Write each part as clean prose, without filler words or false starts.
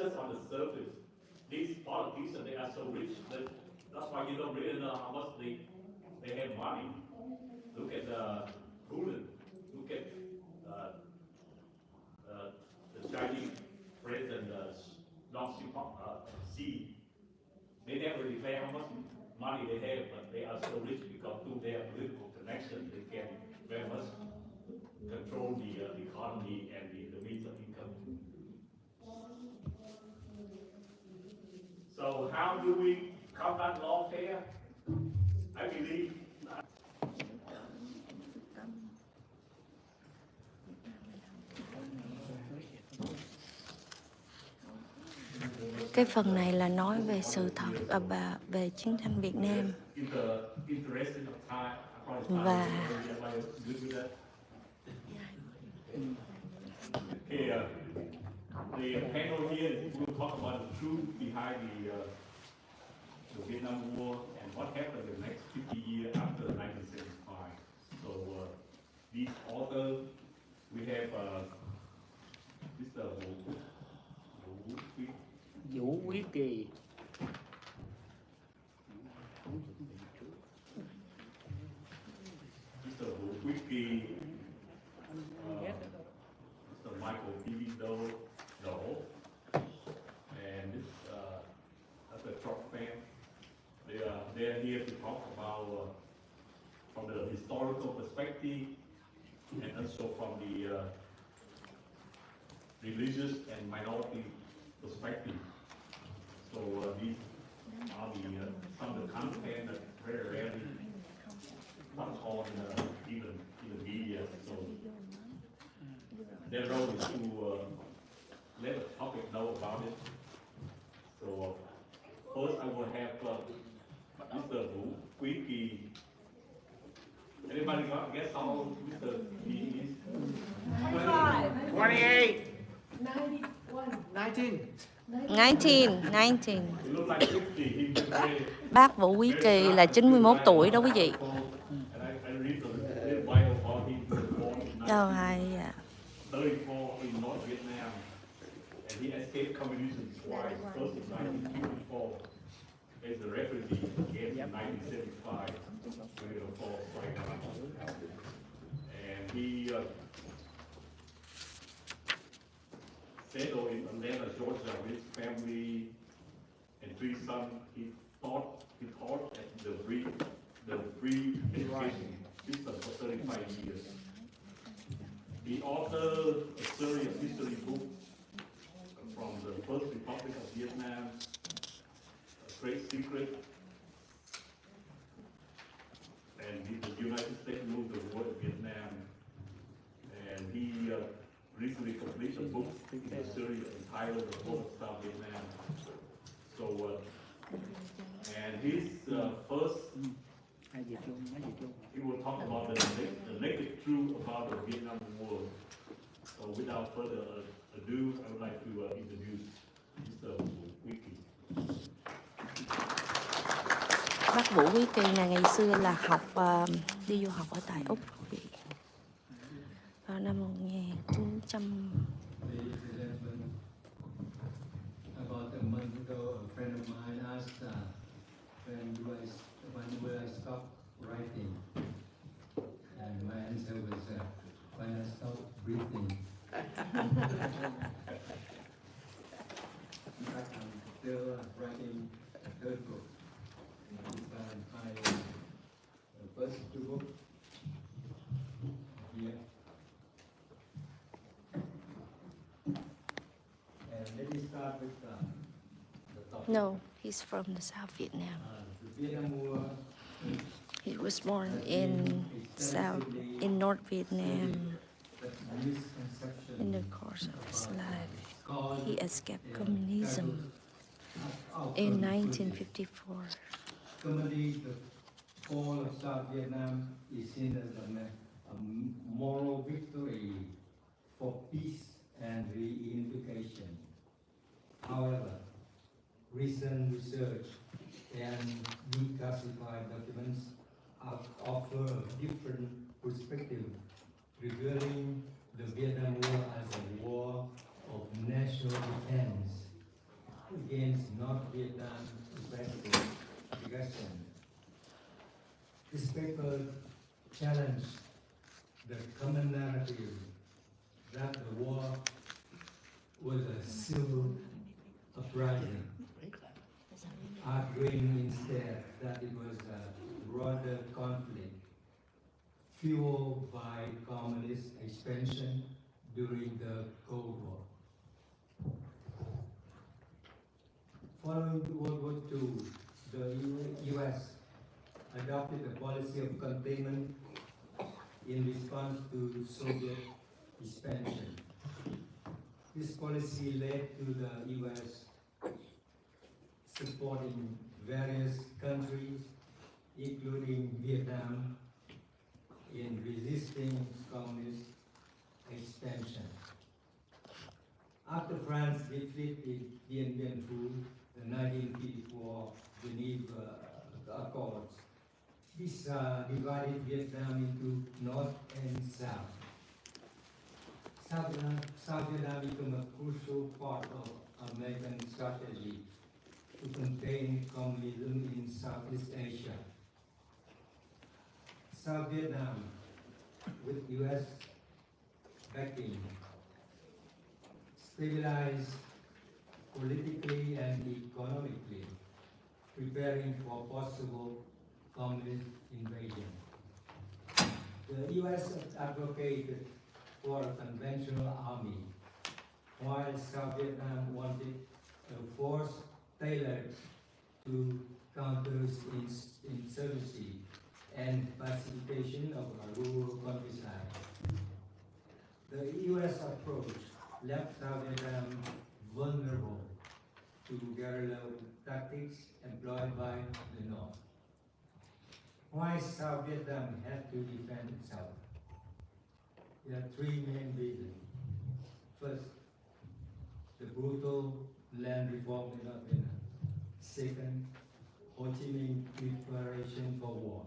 just on the surface. These politicians, they are so rich that that's why you don't really know how much they have money. Look at Putin. Look at the Chinese president Xi. They never declare how much money they have, but they are so rich because through their political connection, they can very much control the economy and the means of income. So how do we combat lawfare? I believe cái phần này là nói về sự thật về chiến tranh Việt Nam và the panel here will talk about the truth behind the Vietnam War and what happened the next 50 years after 1975. So these authors, we have Mr. Vũ Quý Kỳ. Mr. Vũ Quý Kỳ, Mr. Michael Bibido, and this that's a truck fan. They're here to talk about from the historical perspective and also from the religious and minority perspective. So these are some of the content that very rarely comes on even in the media. So their role is to let the public know about it. So first I will have Mr. Vũ Quý Kỳ. Anybody got guess how old Mr. Kỳ is? 25. 28. 91. 19. He looks like 60. He was very Bác Vũ Quý Kỳ là 91 tuổi đó quý vị. And I read the Bible about him. He was born in Đâu hay 1934 in North Vietnam, and he escaped communism twice. First in 1944 as a refugee, again in 1975 during the fall strike. And he settled in Atlanta, Georgia, with his family and 3 sons. He taught at the free education system for 35 years. He authored a series of history books from the First Republic of Vietnam, A Great Secret, and the United States moved the war in Vietnam. And he recently completed a book in the series entitled The War of South Vietnam. So, and his first, he will talk about the naked truth about the Vietnam War. So without further ado, I would like to introduce Mr. Vũ Quý Kỳ. Bác Vũ Quý Kỳ là ngày xưa là đi du học ở tại Úc quý vị. Vào năm 1900. About a month ago, a friend of mine asked when will I stop writing? And my answer was when I stop breathing. In fact, I'm still writing a 3rd book. It's my first 2 books here. And let me start with the topic. No, he's from the South Vietnam. The Vietnam War. He was born in North Vietnam. In the course of his life, he escaped communism in 1954. Commonly, the fall of South Vietnam is seen as a moral victory for peace and reunification. However, recent research and declassified documents offer a different perspective, revealing the Vietnam War as a war of national defense against North Vietnam aggression. This paper challenged the common narrative that the war was a civil uprising, arguing instead that it was a broader conflict fueled by communist expansion during the Cold War. Following World War II, the U.S. adopted a policy of containment in response to Soviet expansion. This policy led to the U.S. supporting various countries, including Vietnam, in resisting communist expansion. After France defeated Dien Bien Phu, the 1954 Geneva Accords, this divided Vietnam into North and South. South Vietnam became a crucial part of American strategy to contain communism in Southeast Asia. South Vietnam, with U.S. backing, stabilized politically and economically, preparing for possible communist invasion. The U.S. advocated for a conventional army, while South Vietnam wanted a force tailored to counter insurgency and pacification of a rural countryside. The U.S. approach left South Vietnam vulnerable to guerrilla tactics employed by the North. Why South Vietnam had to defend itself? There are three main reasons. First, the brutal land reform in North Vietnam. Second, Ho Chi Minh preparation for war.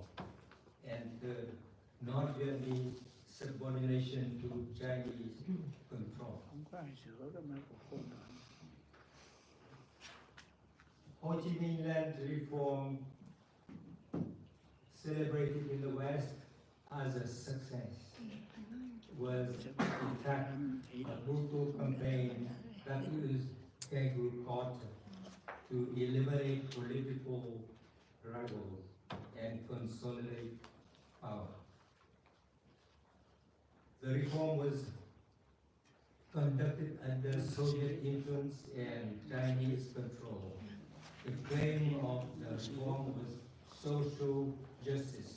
And third, North Vietnamese subordination to Chinese control. Ho Chi Minh land reform, celebrated in the West as a success, was in fact a brutal campaign that used kangaroo court to eliminate political rivals and consolidate power. The reform was conducted under Soviet influence and Chinese control. The claim of the reform was social justice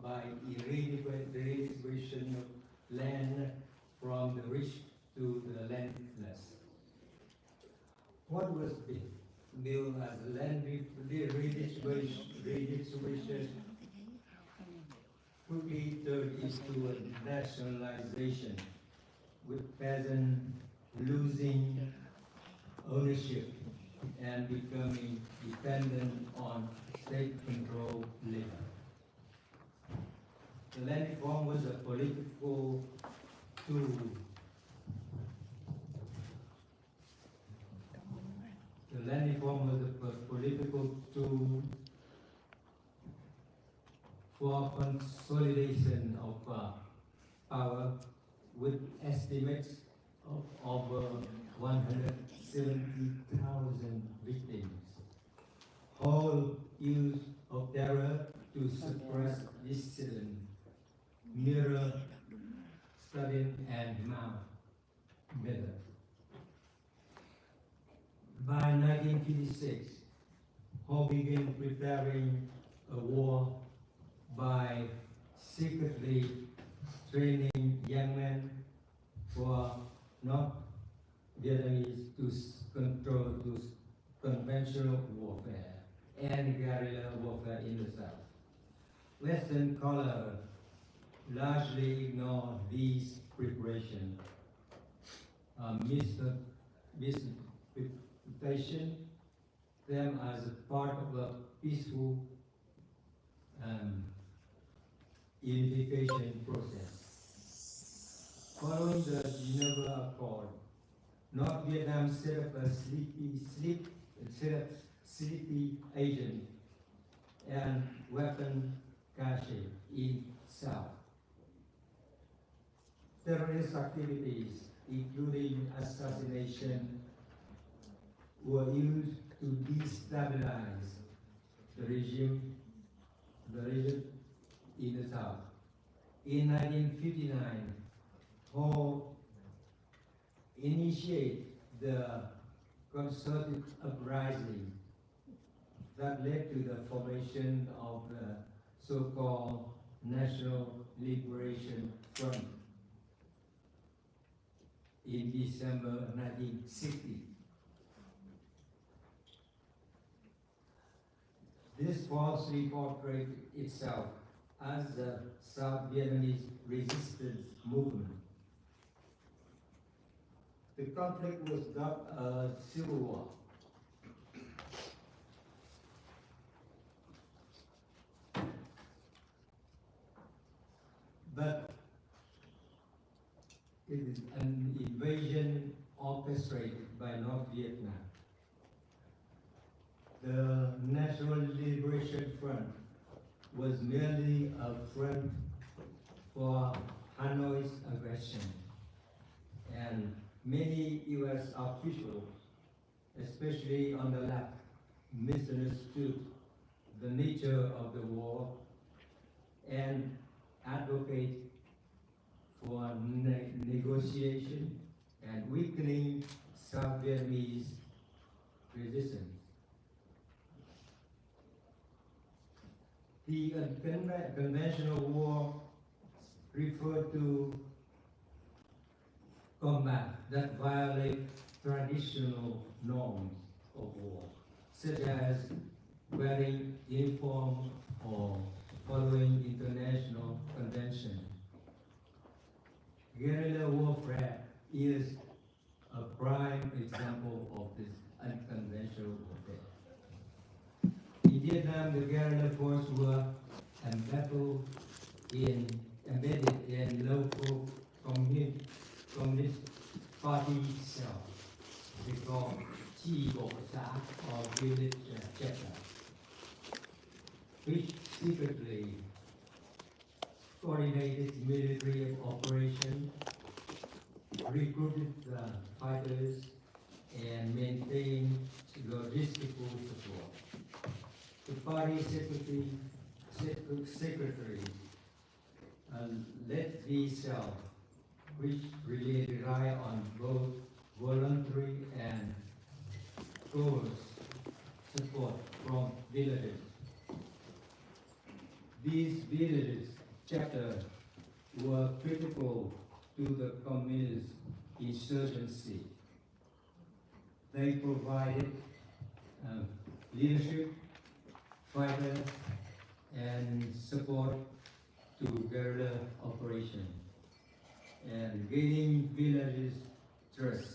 by redistribution of land from the rich to the landless. What was billed as land redistribution quickly turned into a nationalization, with peasants losing ownership and becoming dependent on state-controlled labor. The land reform was a political tool. The land reform was a political tool for consolidation of power, with estimates of over 170,000 victims. Whole use of terror to suppress dissident, mirror, Stalin and Mao method. By 1956, Ho began preparing a war by secretly training young men for North Vietnamese to conventional warfare and guerrilla warfare in the South. Western color largely ignore these preparations, misinterpretation them as a part of a peaceful unification process. Following the Geneva Accord, North Vietnam set up a sleep city agent and weapon cache in South. Terrorist activities, including assassination, were used to destabilize the region in the South. In 1959, Ho initiated the concerted uprising that led to the formation of the so-called National Liberation Front in December 1960. This falsely portrayed itself as the South Vietnamese resistance movement. The conflict was dubbed a civil war. But it is an invasion orchestrated by North Vietnam. The National Liberation Front was merely a front for Hanoi's aggression, and many U.S. officials, especially on the left, misunderstood the nature of the war and advocate for negotiation and weakening South Vietnamese resistance. The conventional war referred to combat that violate traditional norms of war, such as wearing uniform or following international convention. Guerrilla warfare is a prime example of this unconventional warfare. In Vietnam, the guerrilla force were embedded in local communist party cells, they call chi bộ xã or village chapter, which secretly coordinated military operation, recruited fighters, and maintained logistical support. The party secretary led these cells, which really rely on both voluntary and coerced support from villagers. These villages chapters were critical to the communist insurgency. They provided leadership, fighters, and support to guerrilla operation, and gaining villagers' trust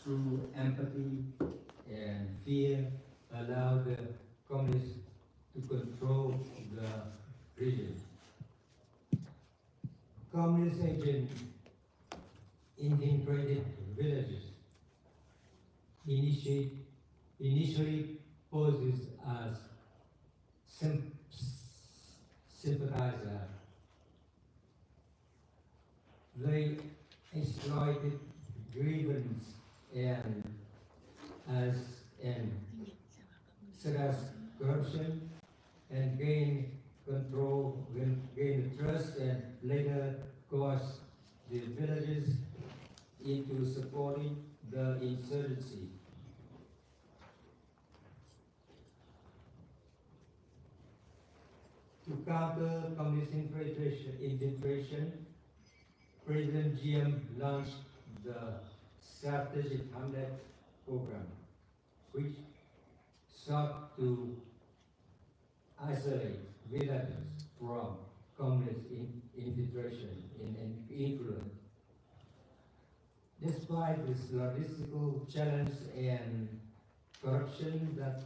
through empathy and fear allowed the communists to control the region. Communist agents infiltrated villages, initially poses as sympathizer. They exploited grievance such as corruption, and gain control, gain trust, and later coerce the villages into supporting the insurgency. To counter communist infiltration, President GM launched the Strategic Hamlet program, which sought to isolate villages from communist infiltration and influence. Despite this logistical challenge and corruption that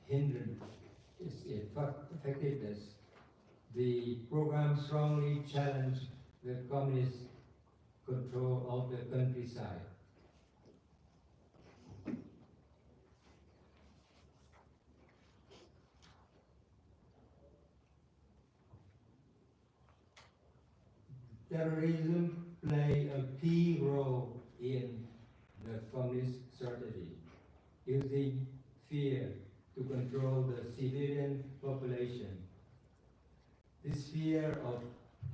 hindered its effectiveness, the program strongly challenged the communist control of the countryside. terrorism play a key role in the communist strategy, using fear to control the civilian population. This fear of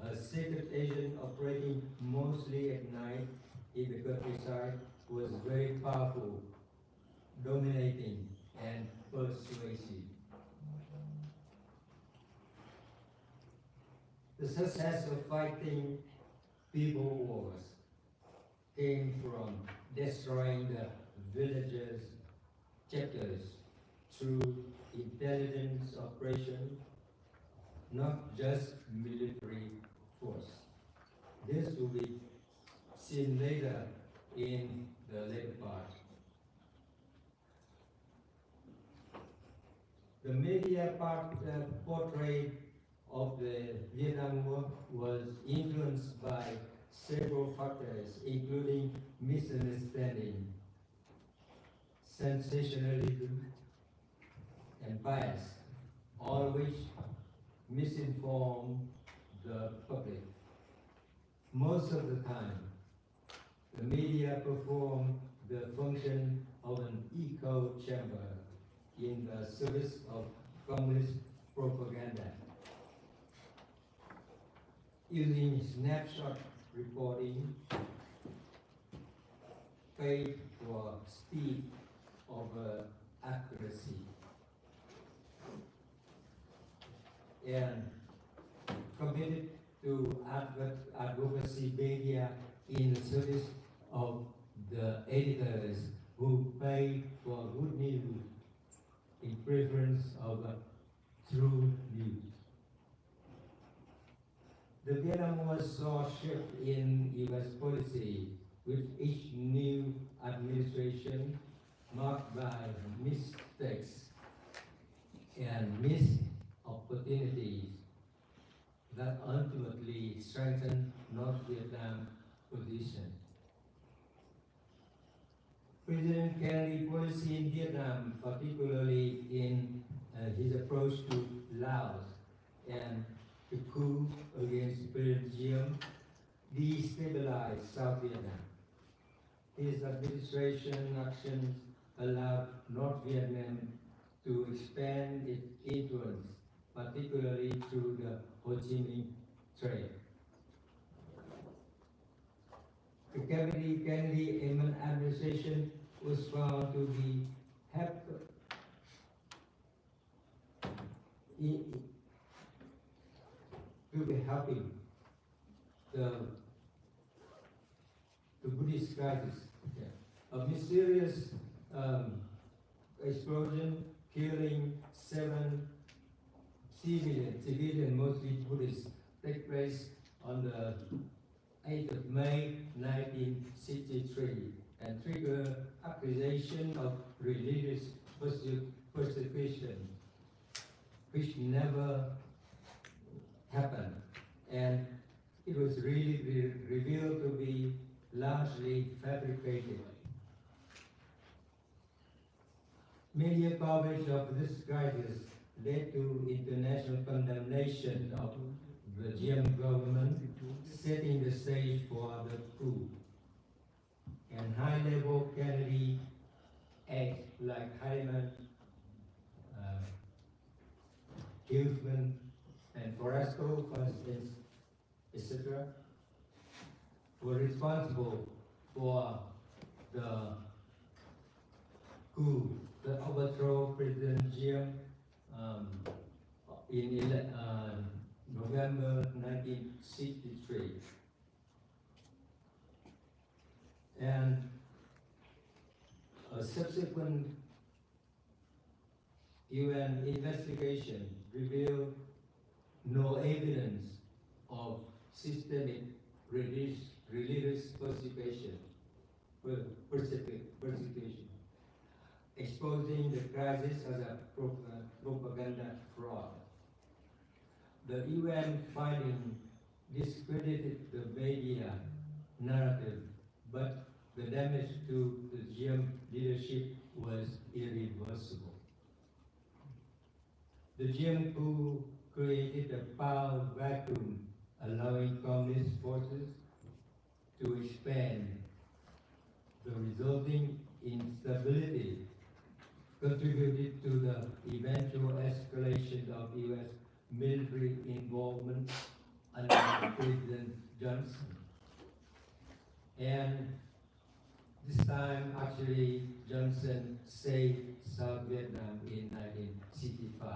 a secret agent operating mostly at night in the countryside was very powerful, dominating, and persuasive. The success of fighting people wars came from destroying the villages' chapters through intelligence operation, not just military force. This will be seen later in the later part. The media portrait of the Vietnam War was influenced by several factors, including misunderstanding, sensationalism, and bias, all which misinform the public. Most of the time, the media perform the function of an echo chamber in the service of communist propaganda, using snapshot reporting, paid for speed over accuracy, and committed to advocacy media in the service of the editors who pay for good news in preference of true news. The Vietnam War saw a shift in U.S. policy with each new administration marked by mistakes and missed opportunities that ultimately strengthened North Vietnam position. President Kennedy's policy in Vietnam, particularly in his approach to Laos and the coup against President Diem, destabilized South Vietnam. His administration actions allowed North Vietnam to expand its influence, particularly through the Ho Chi Minh Trail. The Kennedy administration was found to be helping the Buddhist crisis. Yeah. A mysterious explosion killing 7 civilian, mostly Buddhists, take place on the 8th of May 1963 and trigger accusation of religious persecution, which never happened, and it was really revealed to be largely fabricated. Media coverage of this crisis led to international condemnation of the Diem government, setting the stage for the coup. And high-level Kennedy acts like Hyman, Hilsman, and Foresco, for instance, etc., were responsible for the coup, the overthrow of President Diem in November 1963. And a subsequent UN investigation revealed no evidence of systemic religious persecution, exposing the crisis as a propaganda fraud. The UN finding discredited the media narrative, but the damage to the Diem leadership was irreversible. The Diem coup created a power vacuum allowing communist forces to expand. The resulting instability contributed to the eventual escalation of U.S. military involvement under President Johnson. And this time, actually, Johnson saved South Vietnam in 1965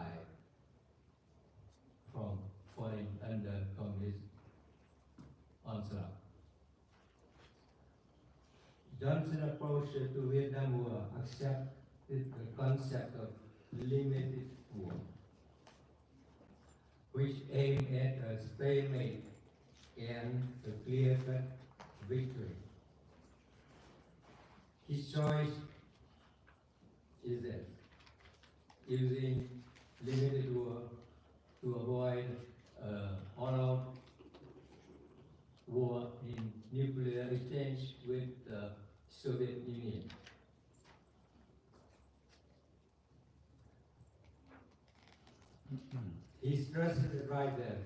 from falling under communist onslaught. Johnson's approach to Vietnam War accepted the concept of limited war, which aimed at a stalemate and a clear-cut victory. His choice is that using limited war to avoid all-out war in nuclear exchange with the Soviet Union. His trusted advisor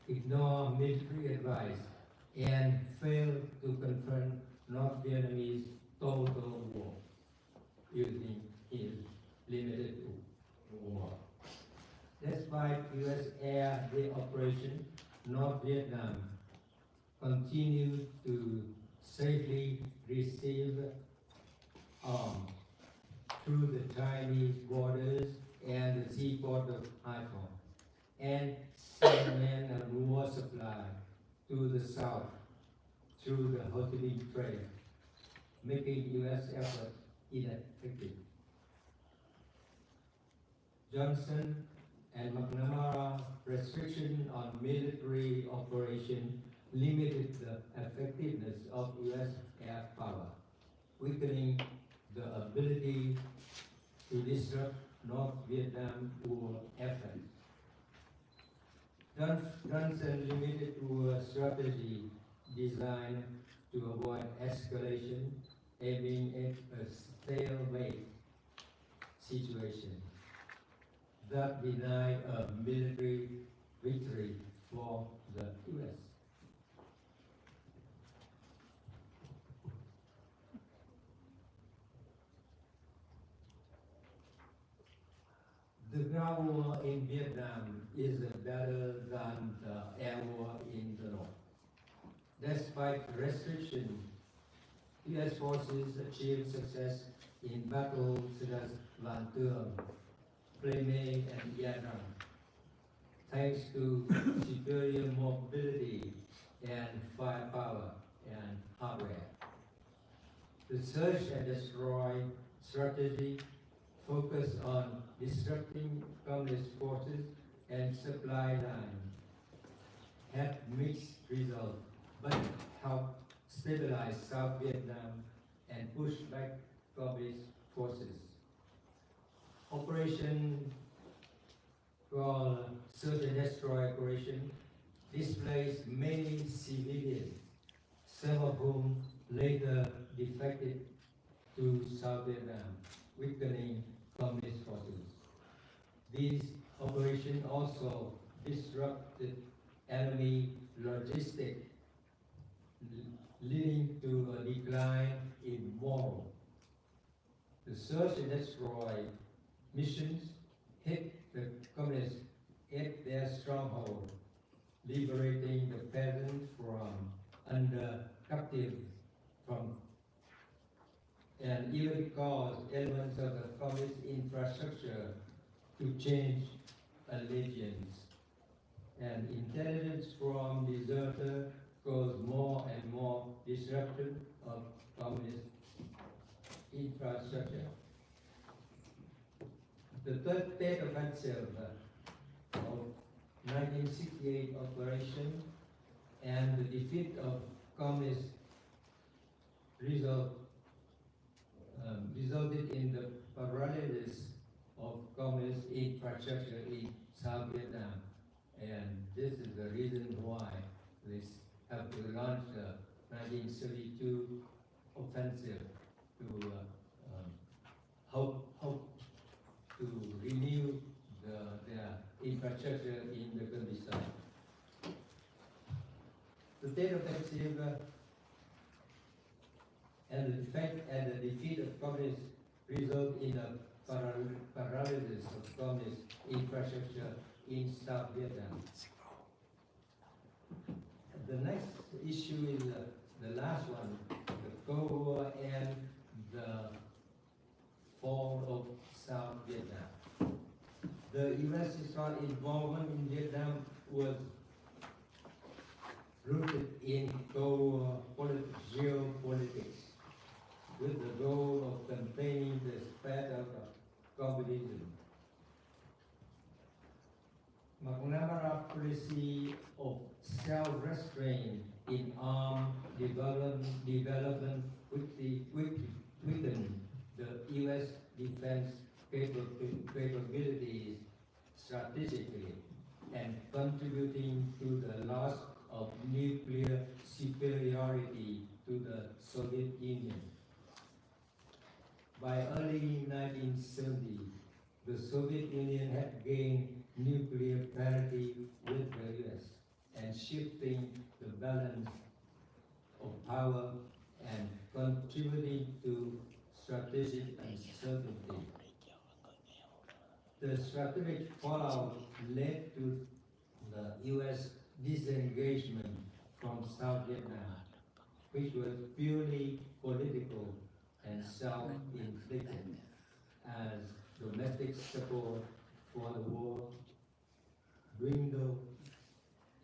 ignored military advice and failed to confront North Vietnamese total war using his limited war. Despite U.S. air operation, North Vietnam continued to safely receive arms through the Chinese borders and the seaport of Haiphong, and send men and war supply to the south through the Ho Chi Minh Trail, making U.S. efforts ineffective. Johnson and McNamara restriction on military operation limited the effectiveness of U.S. air power, weakening the ability to disrupt North Vietnam war effort. Johnson limited war strategy designed to avoid escalation, aiming at a stalemate situation that denied a military victory for the U.S. The ground war in Vietnam is better than the air war in the north. Despite restriction, U.S. forces achieved success in battles such as Van Tuong, Pleme, and Gian, thanks to superior mobility and firepower and hardware. The search and destroy strategy focused on disrupting communist forces and supply lines had mixed results, but helped stabilize South Vietnam and push back communist forces. Operation called Search and Destroy Operation displaced many civilians, some of whom later defected to South Vietnam, weakening communist forces. These operations also disrupted enemy logistics, leading to a decline in morale. The search and destroy missions hit the communists at their stronghold, liberating the peasants from under captive from and even caused elements of the communist infrastructure to change allegiance. And intelligence from deserter caused more and more disruption of communist infrastructure. The third state offensive of 1968 operation and the defeat of communists resulted in the paralysis of communist infrastructure in South Vietnam. And this is the reason why they have to launch the 1972 offensive to hope to renew their infrastructure in the countryside. defeat of communists result in a paralysis of communist infrastructure in South Vietnam. The next issue is the last one, the Cold War and the fall of South Vietnam. The U.S.'s involvement in Vietnam was rooted in Cold War geopolitics, with the goal of containing the spread of communism. McNamara policy of self-restraint in armed development weakened the U.S. defense capabilities strategically and contributing to the loss of nuclear superiority to the Soviet Union. By early 1970, the Soviet Union had gained nuclear parity with the U.S. and shifting the balance of power and contributing to strategic uncertainty. The strategic fallout led to the U.S. disengagement from South Vietnam, which was purely political and self-inflicted, as domestic support for the war dwindled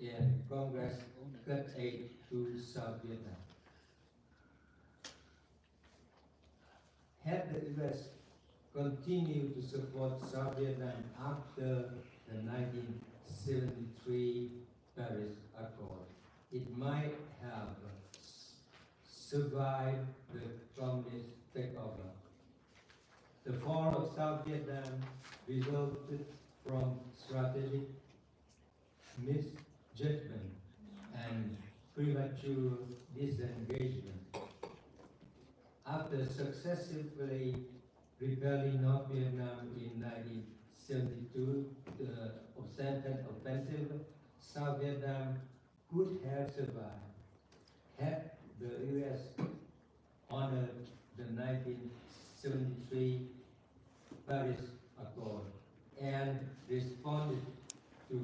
and Congress cut aid to South Vietnam. Had the U.S. continued to support South Vietnam after the 1973 Paris Accord, it might have survived the communist takeover. The fall of South Vietnam resulted from strategic misjudgment and premature disengagement. After successfully repelling North Vietnam in 1972, the offensive, South Vietnam could have survived had the U.S. honored the 1973 Paris Accord and responded to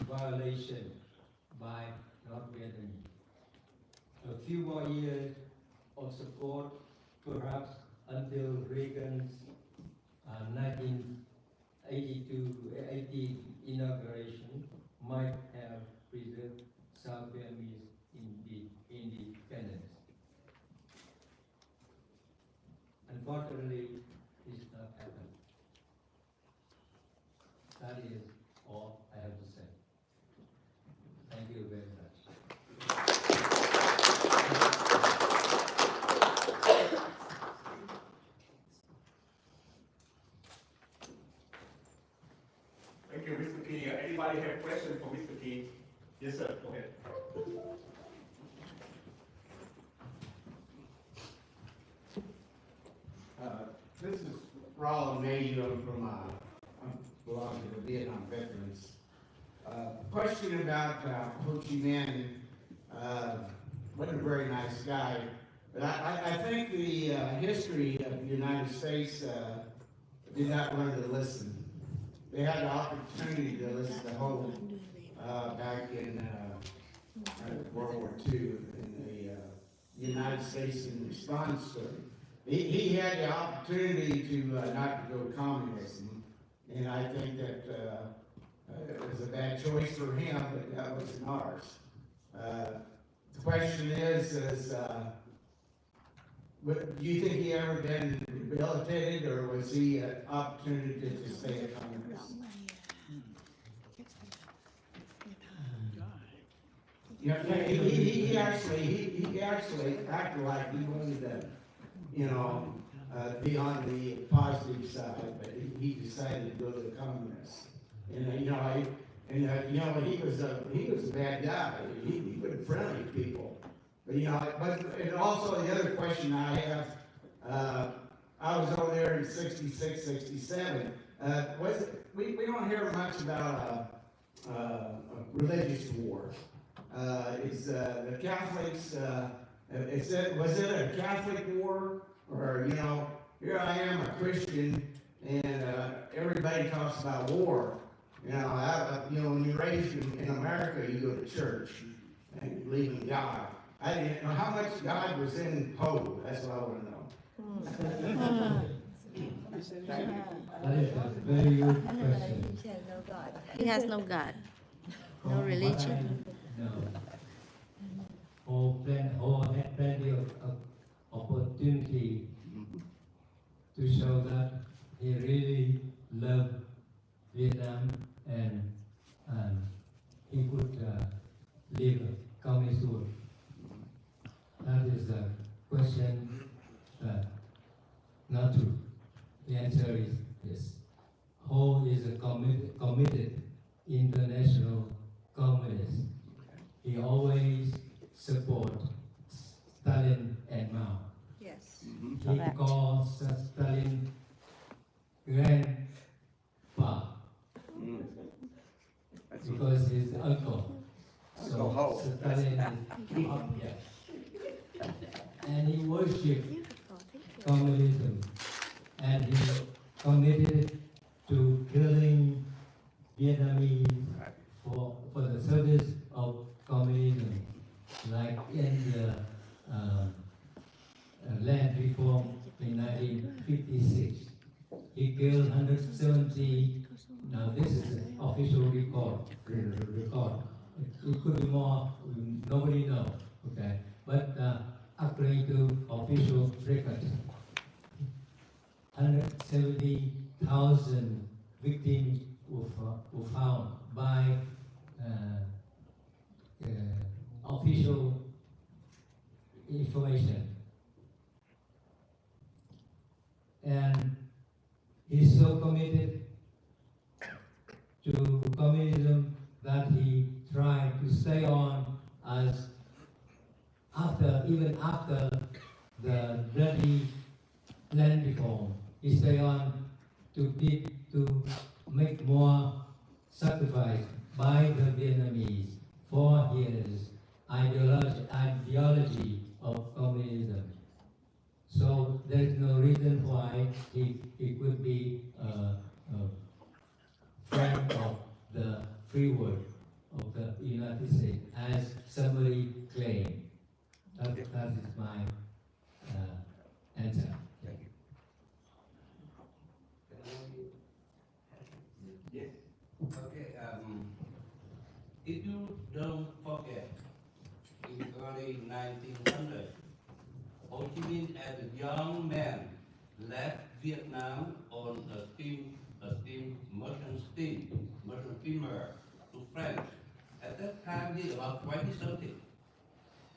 violation by North Vietnamese. A few more years of support, perhaps until Reagan's 1980 inauguration, might have preserved South Vietnamese independence. Unfortunately, this did not happen. That is all I have to say. Thank you very much. Thank you, Mr. King. Anybody have questions for Mr. King? Yes, sir. Go ahead. This is Roland Mayhew. I'm belong to the Vietnam veterans. Question about Ho Chi Minh. Wasn't a very nice guy, but I think the history of the United States did not learn to listen. They had the opportunity to listen to Ho back in World War II, in the United States in response to it. He had the opportunity to not to go communism, and I think that it was a bad choice for him, but that wasn't ours. The question is do you think he ever been rehabilitated, or was he an opportunity to stay a communist? Yeah, he actually acted like he wanted to, be on the positive side, but he decided to go to the communists. And he was a bad guy. He wasn't friendly to people. But and also the other question I have, I was over there in '66, '67. We don't hear much about a religious war. Is the Catholics Was it a Catholic war? Or, you know, here I am, a Christian, and everybody talks about war. You know, when you're raised in America, you go to church and you believe in God. I didn't know how much God was in Poe. That's what I want to know. That is a very good question. He has no God. No religion. No. Or had plenty of opportunity to show that he really loved Vietnam and he could live a communist world. That is the question. Not true. The answer is this. Ho is a committed international communist. He always support Stalin and Mao. Yes. He Correct. calls Stalin grandpa because his uncle. Uncle Ho. Stalin is up there. And he worshipped communism. And he committed to killing Vietnamese for the service of communism, like in the land reform in 1956. He killed 170. Now this is an official record. It could be more. Nobody knows. Okay, but according to official records, 170,000 victims were found by official information. And he's so committed to communism that he tried to stay on as even after the bloody land reform. He stayed on to make more sacrifice by the Vietnamese for his ideology of communism. So there's no reason why he could be a friend of the free world of the United States, as somebody claimed. That is my answer. Thank you. Yes. Okay, if you don't forget, in early 1900s, Ho Chi Minh as a young man left Vietnam on a merchant steamer to France. At that time, he was about 20-something.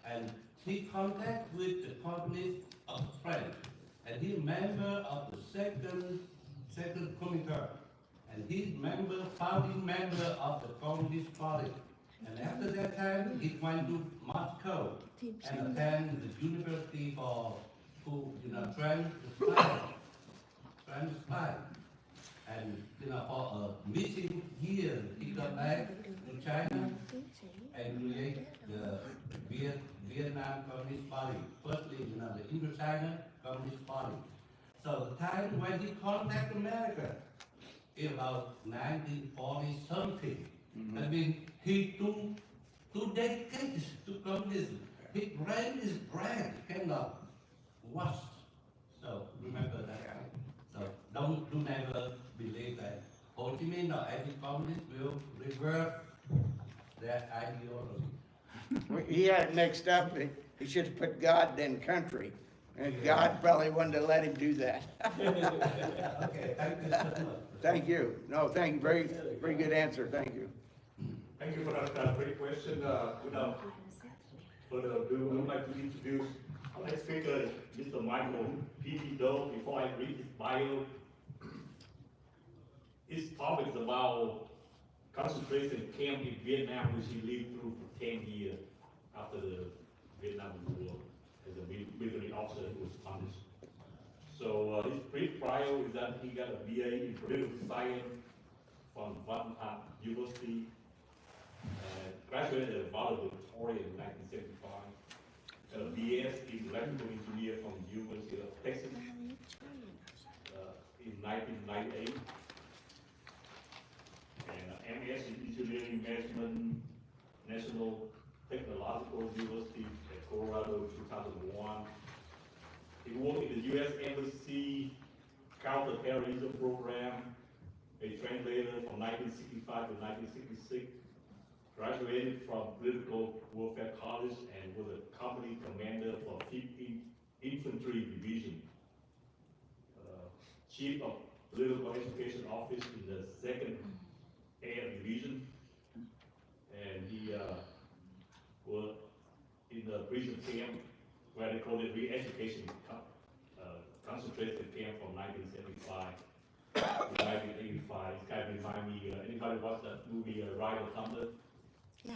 And he contact with the communists of France. And he's member of the second committee. And he's founding member of the Communist Party. And after that time, he went to Moscow and attend the university for train spy. And for a missing year, he got back to China and create the Vietnam Communist Party. Firstly, the Indochina Communist Party. So the time when he contacted America, in about 1940 something. I mean, he two decades to communism. His brain is brand cannot wash. So remember that. So don't never believe that Ho Chi Minh or any communist will revert their ideology. He had it mixed up. He should have put God then country. And God probably wanted to let him do that. Okay, thank you so much. Thank you. No, thank you. Very, very good answer. Thank you. Thank you for that great question. Without further ado, I would like to introduce our next speaker, Mr. Michael P. Doe. Before I read his bio, his topic is about concentration camp in Vietnam, which he lived through for 10 years after the Vietnam War as a military officer who was punished. So his brief bio is that he got a BA in political science from Vietnam University, graduated at valedictorian in 1975, BS in electrical engineer from the University of Texas in 1998. And MS in engineering management, National Technological University at Colorado, 2001. He worked in the U.S. Embassy Counterterrorism Program, a translator from 1965 to 1966, graduated from Political Warfare College and was a company commander for 15th Infantry Division, Chief of Political Education Office in the 2nd Air Division, and he was in the prison camp where they called it re-education concentration camp from 1975 to 1985. This guy remind me, anybody watch that movie Ride of Thunder? Yeah.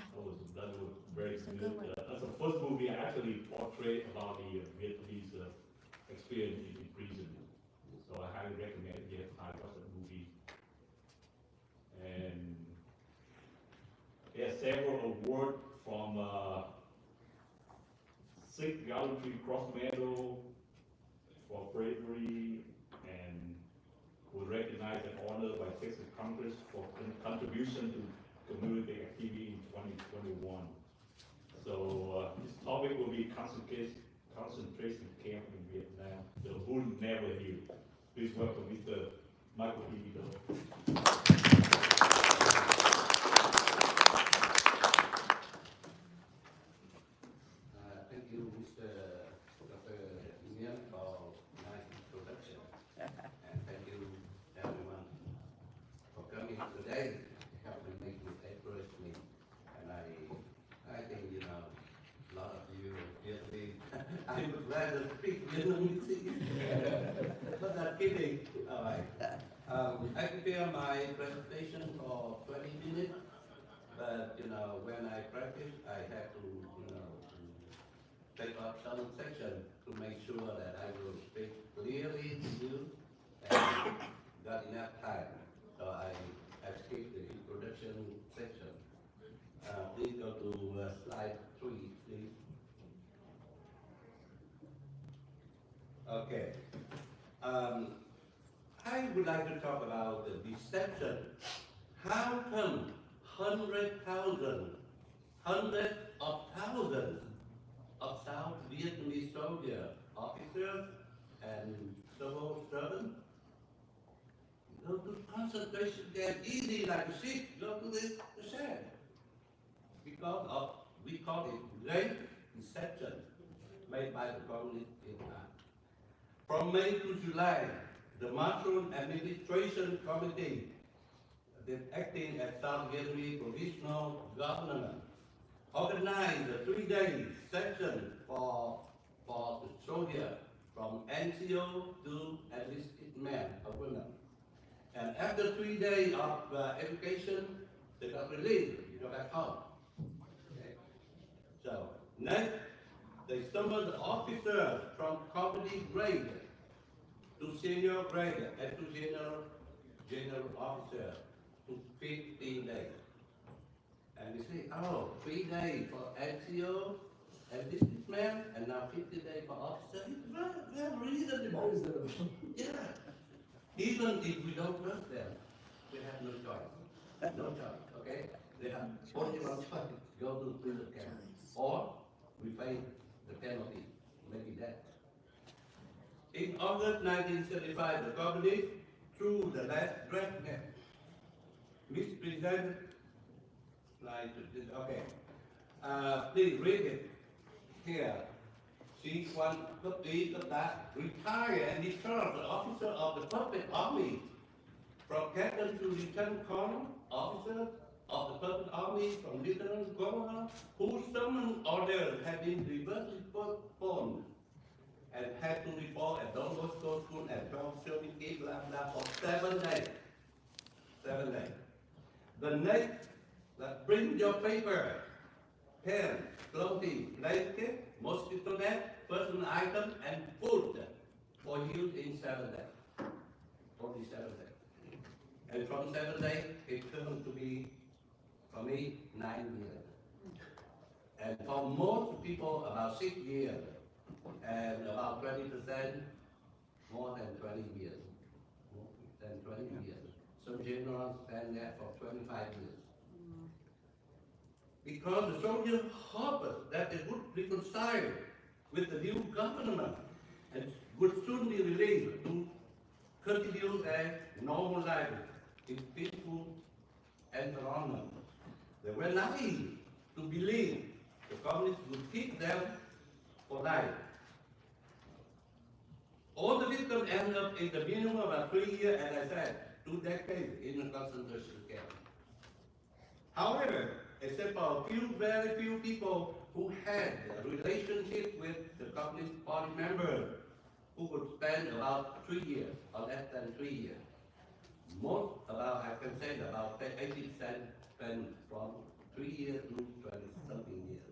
That was very good. That's the first movie I actually portrayed about the Vietnamese experience in prison. So I highly recommend you have to watch that movie. And there are several awards from 6th Gallantry Cross Medal for bravery, and was recognized and honored by Texas Congress for contribution to community activity in 2021. So this topic will be concentration camp in Vietnam. The wound never healed. Please welcome Mr. Michael E. Thank you, Mr. Dr. Hiến, for nice introduction. And thank you, everyone, for coming today, helping me to address me. And I think, you know, a lot of you Vietnamese, I would rather speak Vietnamese, but I'm kidding. All right. I prepare my presentation for 20 minutes, but, you know, when I practice, I have to, you know, take up some section to make sure that I will speak clearly to you and got enough time. So I skipped the introduction section. Please go to slide 3, please. Okay. I would like to talk about the deception. How come hundreds of thousands of South Vietnamese soldiers, officers, and civil servants go to concentration camp easy like a sheep, go to the shed? Because of, we call it great deception made by the communist Vietnam. From May to July, the Mushroom Administration Committee, acting as South Vietnamese Provisional Government, organized a 3-day session for the soldiers from NCO to enlisted men or women. And after 3 days of education, they got released, you go back home. Okay. So next, they summoned the officers from company grade to senior grade and to general officer to 15 days. And we say, oh, 3 days for NCO and this man, and now 50 days for officer. It's very reasonable. Yeah. Even if we don't trust them, we have no choice. No choice, okay? They have only one choice, go to prison camp. Or we face the penalty, maybe death. In August 1975, the communists, through the last dragnet, misrepresented, okay. Please read it here. See one copy of that. Retire and discharge the officer of the puppet army from captain to lieutenant colonel, officer of the puppet army from lieutenant governor, whose summons orders have been reversely postponed and had to report at Don Bosco School at 12:30 blah blah for 7 days. 7 days. The next, bring your paper, pen, clothing, blanket, mosquito net, personal item, and food for use in 7 days. Only 7 days. And from 7 days, it turned to be, for me, 9 years. And for most people, about 6 years, and about 20%, more than 20 years. More than 20 years. Some generals stand there for 25 years. Because the soldiers hoped that they would reconcile with the new government and would soon be released to continue their normal life in peaceful environment. They were naive to believe the communists would keep them for life. All the victims ended up in the minimum of 3 years, as I said, 2 decades in the concentration camp. However, except for a few, very few people who had a relationship with the Communist Party members, who would spend about 3 years, or less than 3 years. Most, about, I can say about 80% spent from 3 years to 20-something years.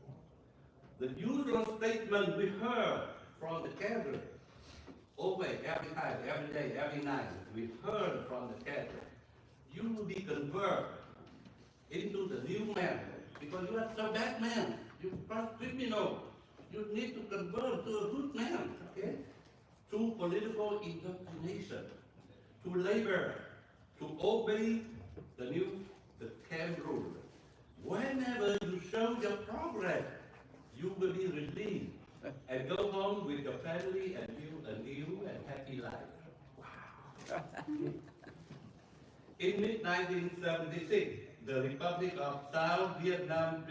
The usual statement we heard from the cadre, always, every time, every day, every night, we heard from the cadre, you will be converted into the new man, because you are so bad man, you are criminal, you need to convert to a good man, okay? To political indoctrination, to labor, to obey the camp rule. Whenever you show your progress, you will be released and go home with your family and live a new and happy life. Wow. In mid-1976, the Republic of South Vietnam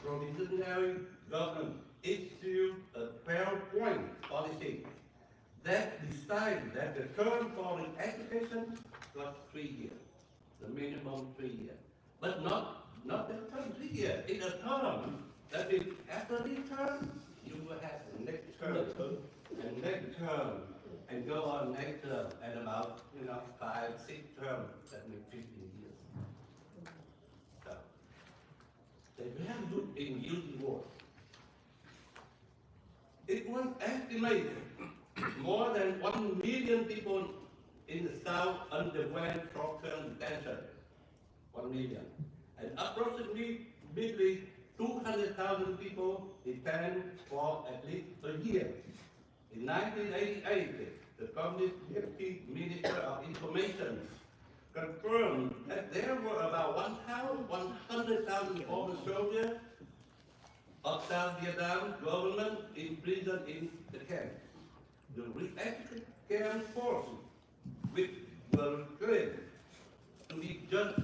Provisional Government issued a 12-point policy that decided that the term for education was 3 years, the minimum 3 years. But not the term 3 years, it's a term that is after this term, you will have the next term, and next term, and go on next term, and about 5, 6 terms, that makes 15 years. So, they're very good in using words. It was estimated more than 1 million people in the South underwent short-term detention. 1 million. And approximately 200,000 people detained for at least a year. In 1988, the Communist Deputy Minister of Information confirmed that there were about 100,000 former soldiers of South Vietnam government imprisoned in the camp. The re-education camp forces, which were claimed to be just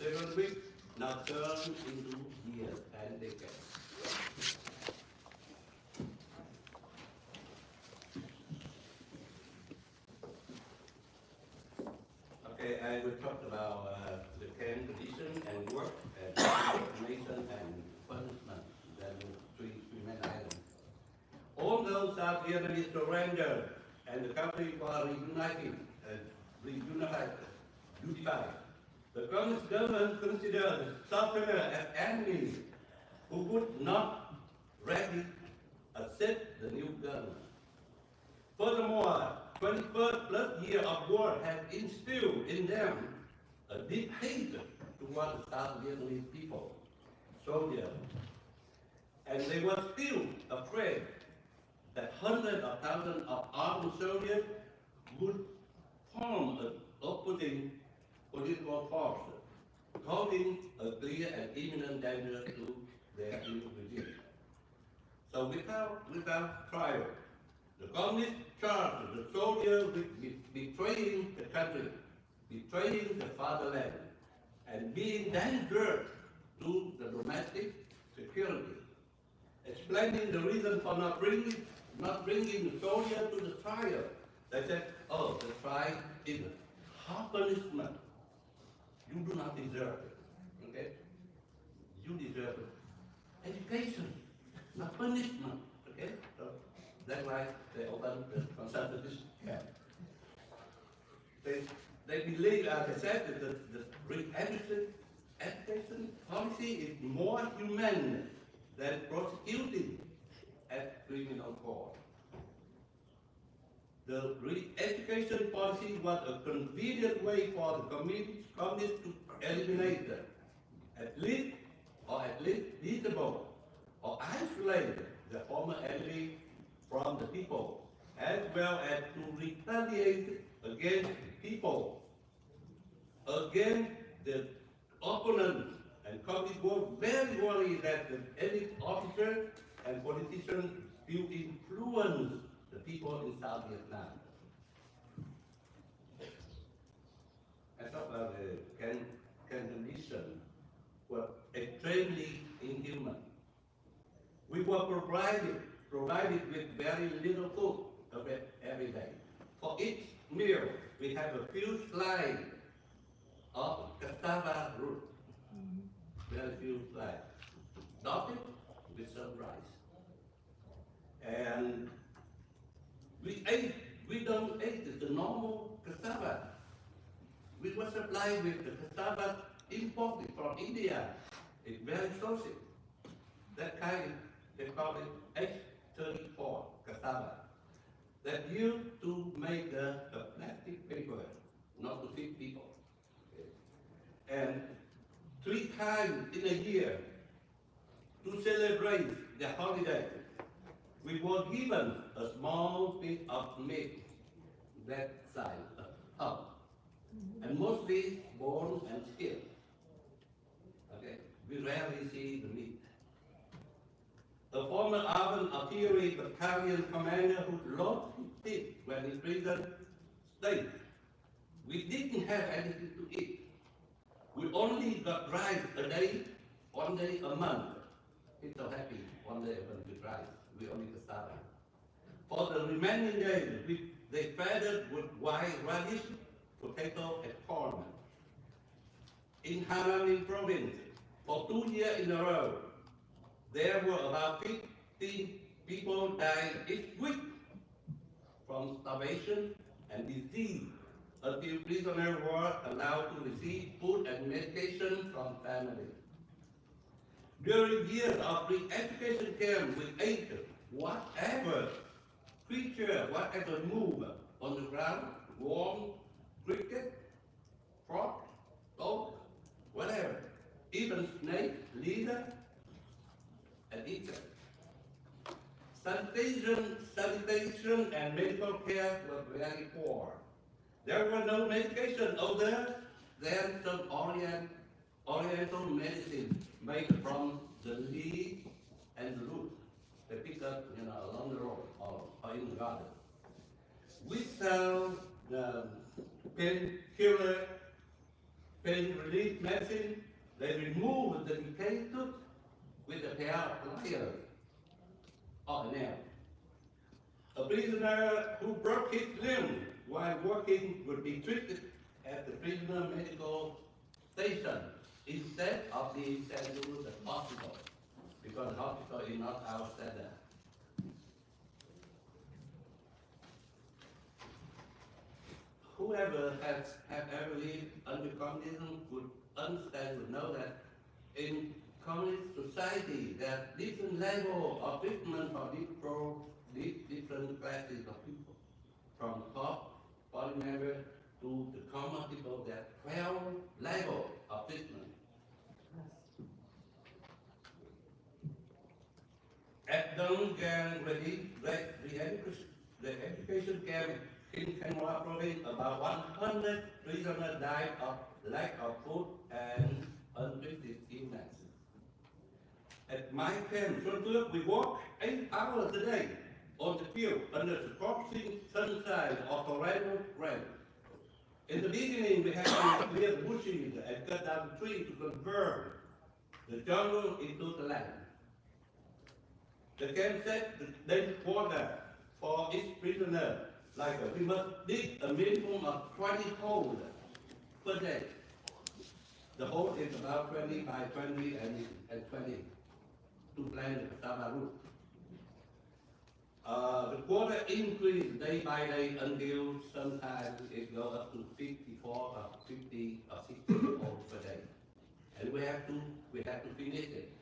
7 weeks, now turned into years and decades. Okay, I will talk about the camp condition and work and information and punishment. That were 3 main items. Although South Vietnamese surrendered and the country was unified, the Communist government considered Southerners as enemies who would not readily accept the new government. Furthermore, 21st plus year of war had instilled in them a deep hatred towards the South Vietnamese people, soldiers, and they were still afraid that hundreds of thousands of armed soldiers would form an opposing political force, causing a clear and imminent danger to their new regime. So without trial, the communists charged the soldiers with betraying the country, betraying the fatherland, and being dangerous to the domestic security. Explaining the reason for not bringing the soldier to the trial. They said, oh, the trial is hard punishment. You do not deserve it. Okay? You deserve education, not punishment. Okay? So that's why they opened the conservative camp. They believe, as I said, that the education policy is more humane than prosecuting at criminal court. The re-education policy was a convenient way for the communists to eliminate them, at least visible isolate the former enemy from the people, as well as to retaliate against people, against the opponents, and Communists were very worried that the elite officers and politicians will influence the people in South Vietnam. I thought the conditions were extremely inhuman. We were provided with very little food every day. For each meal, we have a few slices of cassava root. Very few slices. Dotted with some rice. And we don't eat the normal cassava. We were supplied with the cassava imported from India. It's very saucy. That kind, they call it H34 cassava. That used to make a plastic paper, not to feed people. Okay. And 3 times in a year, to celebrate the holiday, we were given a small piece of meat that size up, and mostly bone and skin. Okay, we rarely see the meat. A former Army artillery battalion commander who lost his teeth when in prison stated, "We didn't have anything to eat. We only got rice a day, 1 day a month." He's so happy, 1 day when we rice, we only cassava. For the remaining days, they fed it with white radish, potato, and corn. In Hanoi province, for 2 years in a row, there were about 50 people dying each week from starvation and disease until prisoners were allowed to receive food and medication from families. During years of re-education camp, we ate whatever creature, whatever move on the ground, worm, cricket, frog, toad, whatever, even snake, lizard, and insect. Sanitation and medical care were very poor. There were no medication other than some oriental medicine made from the leaf and the root. They pick up, along the road or in the garden. Without the painkiller, pain relief medicine, they removed the decayed tooth with a pair of pliers or a nail. A prisoner who broke his limb while working would be treated at the prisoner medical station instead of being sent to the hospital, because the hospital is not our standard. Whoever have ever lived under communism would understand, would know that in communist society, there are different levels of treatment for different classes of people. From top party member to the common people, there are 12 levels of treatment. At Dong Gan the education camp in Canberra province, about 100 prisoners died of lack of food and untreated illness. At my camp, we walk 8 hours a day on the field under the scorching sunshine of torrential rain. In the beginning, we had to clear the bushes and cut down the trees to convert the jungle into the land. The camp set the daily quota for each prisoner, we must dig a minimum of 20 holes per day. The hole is about 20 by 20 and 20 to plant the cassava root. The quota increased day by day until sometimes it goes up to 54 or 50 or 60 holes per day. And we have to finish it.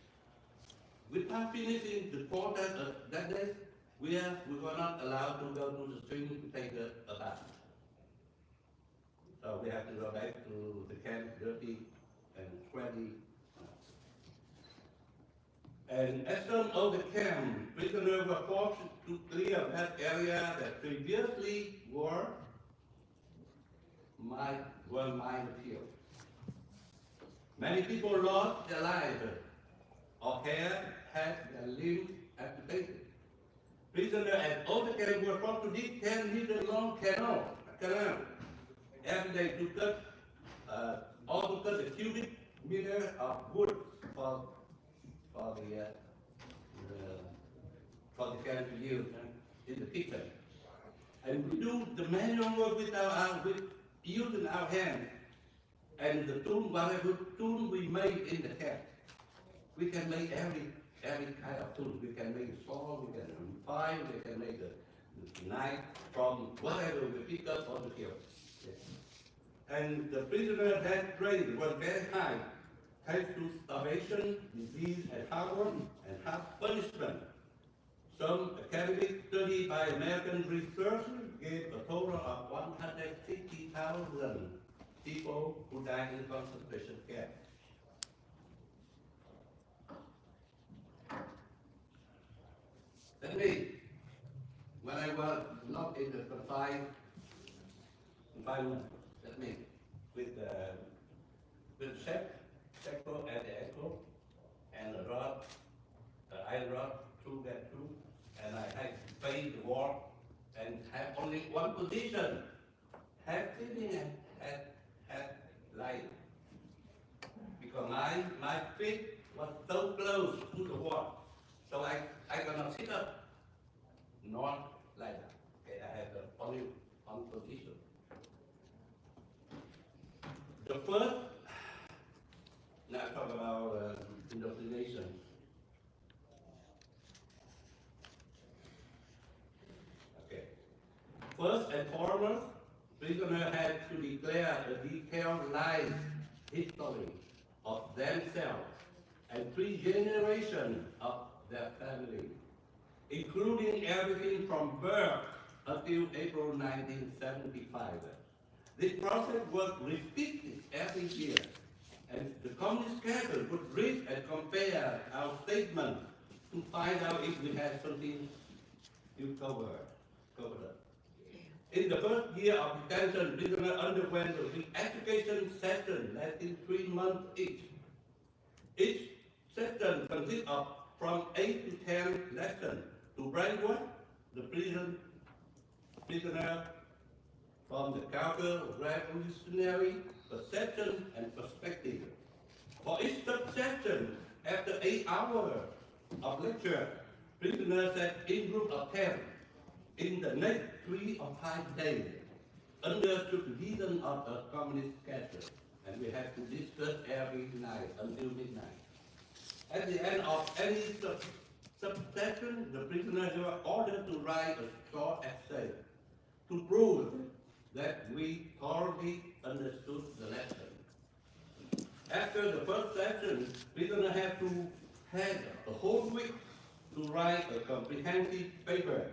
Without finishing the quota that day, we were not allowed to go to the stream to take a bath. So we have to go back to the camp dirty and sweaty. And at some of the camp, prisoners were forced to clear that area that previously were minefield. Many people lost their lives or had their limbs amputated. Prisoners at all the camp were forced to dig 10-meter long canal every day to cut the cubic meter of wood for the camp to use in the kitchen. And we do the manual work with using our hands and the tool, whatever tool we made in the camp. We can make every kind of tool. We can make a saw, we can refine, we can make a knife from whatever we pick up on the field. And the prisoner that grade was very high, thanks to starvation, disease, and hunger, and harsh punishment. Some academic study by American researchers gave a total of 160,000 people who died in concentration camps. That means, when I was not in the confinement, that means with shackle at the ankle, and a rod, an iron rod through that too, and I had to face the wall and have only one position, head sitting and head lying. Because my feet was so close to the wall, so I cannot sit up, not like that. Okay, I have only one position. The first, now I talk about indoctrination. Okay. First and foremost, prisoners had to declare a detailed life history of themselves and 3 generations of their family, including everything from birth until April 1975. This process was repeated every year, and the communist cabinet would read and compare our statement to find out if we had something to cover up. In the first year of detention, prisoners underwent a re-education session lasting 3 months each. Each session consists of from 8 to 10 lessons to brainwash the prisoner from the counter-revolutionary perception and perspective. For each subsection, after 8 hours of lecture, prisoners sat in group of 10 in the next 3 or 5 days under supervision of a communist cabinet, and we had to discuss every night until midnight. At the end of any subsection, the prisoners were ordered to write a short essay to prove that we thoroughly understood the lesson. After the first session, prisoners had a whole week to write a comprehensive paper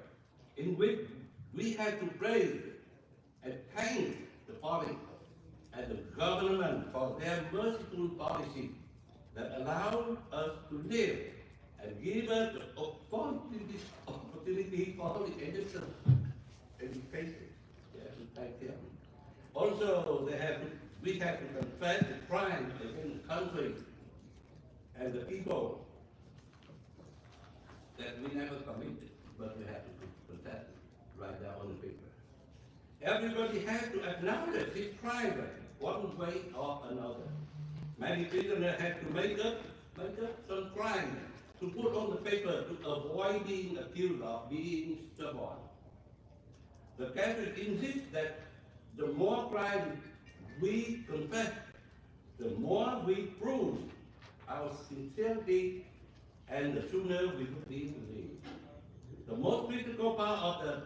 in which we had to praise and thank the police and the government for their merciful policy that allowed us to live and give us the opportunity for the education. We have to thank them. Also, we have to confess the crime against the country and the people that we never committed, but we have to confess it right there on the paper. Everybody has to acknowledge his crime one way or another. Many prisoners had to make up some crime to put on the paper to avoid being accused of being stubborn. The Catholic insists that the more crime we confess, the more we prove our sincerity, and the sooner we will be believed. The most critical part of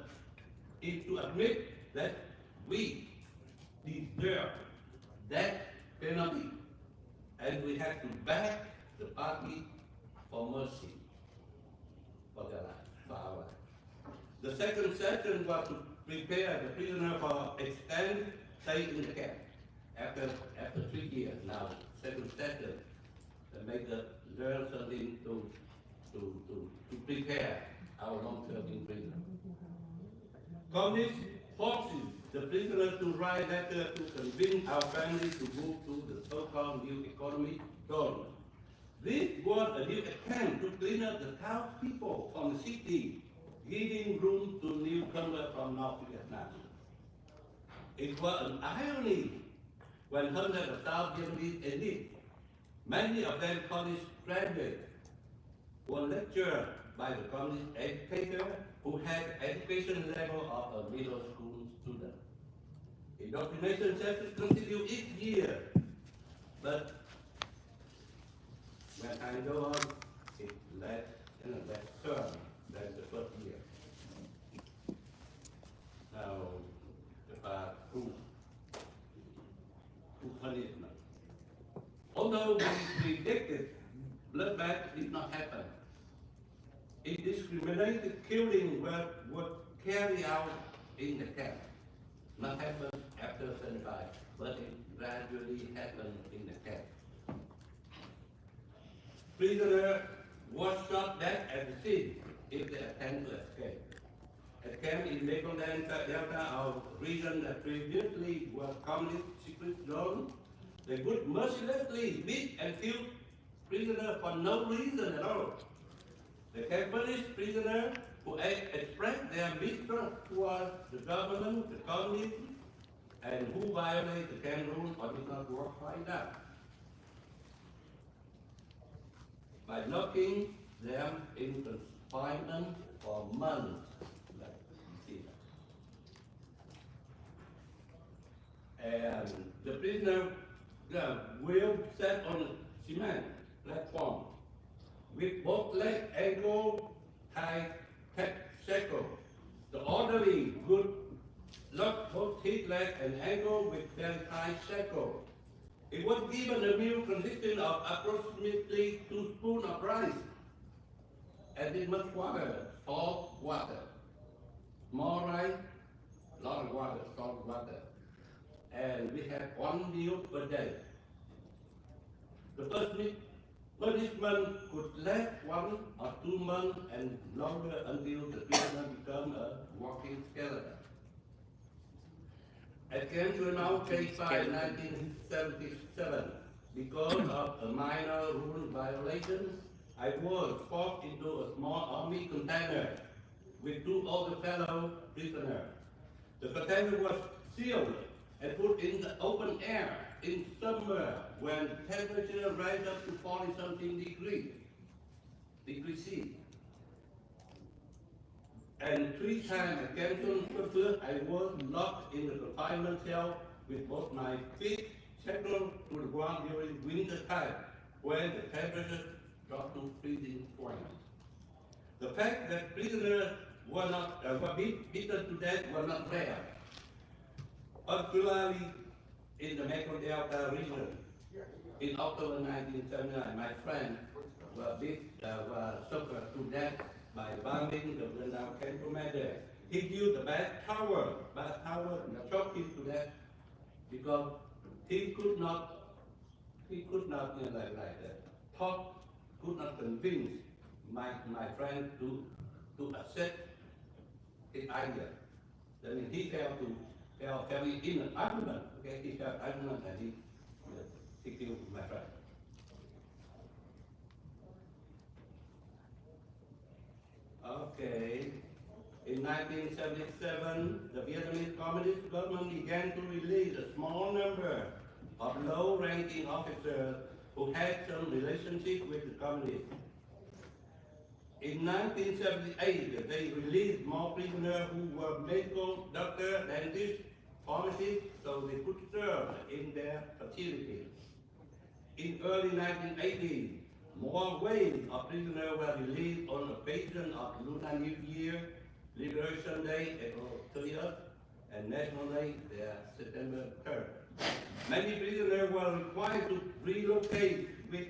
is to admit that we deserve that penalty, and we have to beg the party for mercy for their life, for our life. The second session was to prepare the prisoner for extended stay in the camp. After 3 years now, second session, to make them learn something to to prepare our long-term imprisonment. Communist forces the prisoners to write letters to convince our families to move to the so-called new economic zone. This was a new attempt to clean up the townspeople from the city, giving room to newcomers from North Vietnam. It was an irony when hundreds of South Vietnamese elite, many of them college graduates, were lectured by the communist educator who had education level of a middle school student. Indoctrination sessions continue each year, but when time goes on, it less term than the first year. Now, about who punishment. Although we predicted bloodbath did not happen, indiscriminated killing would carry out in the camp. Not happen after 75, but it gradually happened in the camp. Prisoner was shot dead at the scene if they attempt to escape. At camp in Mekong Delta, our region that previously was communist secret zone, they would mercilessly beat and kill prisoners for no reason at all. They can punish prisoners who express their mistrust towards the government, the community, and who violate the camp rules or do not work like that. By locking them in confinement for months, like you see. And the prisoner will set on a cement platform with both leg, ankle, tied shackle. The orderly would lock both his leg and ankle with their tied shackle. It was given a meal consisting of approximately 2 spoons of rice, added much water, salt water, more rice, lot of water, salt water, and we had 1 meal per day. The punishment could last 1 or 2 months and longer until the prisoner become a walking skeleton. At Camp Suriname, case file 1977, because of a minor rule violation, I was forced into a small army container with 2 older fellow prisoners. The container was sealed and put in the open air in summer when temperature rise up to 40-something degrees C. And 3 times at Camp Suriname, I was locked in the confinement cell with both my feet shackled to the ground during winter time when the temperature dropped to freezing point. The fact that prisoners were beaten to death was not rare. Particularly in the Mekong Delta region. In October 1979, my friend was suffered to death by bombing the Vietnam camp commander. He used the bath towel choked him to death because he could not talk, could not convince my friend to accept his idea. Then he fell in an argument. Okay, he fell argument and he killed my friend. Okay. In 1977, the Vietnamese Communist government began to release a small number of low-ranking officers who had some relationship with the communists. In 1978, they released more prisoners who were medical doctors, dentists, pharmacists, so they could serve in their facilities. In early 1980s, more waves of prisoners were released on the occasion of Lunar New Year, Liberation Day, April 30th, and National Day, September 3rd. Many prisoners were required to relocate with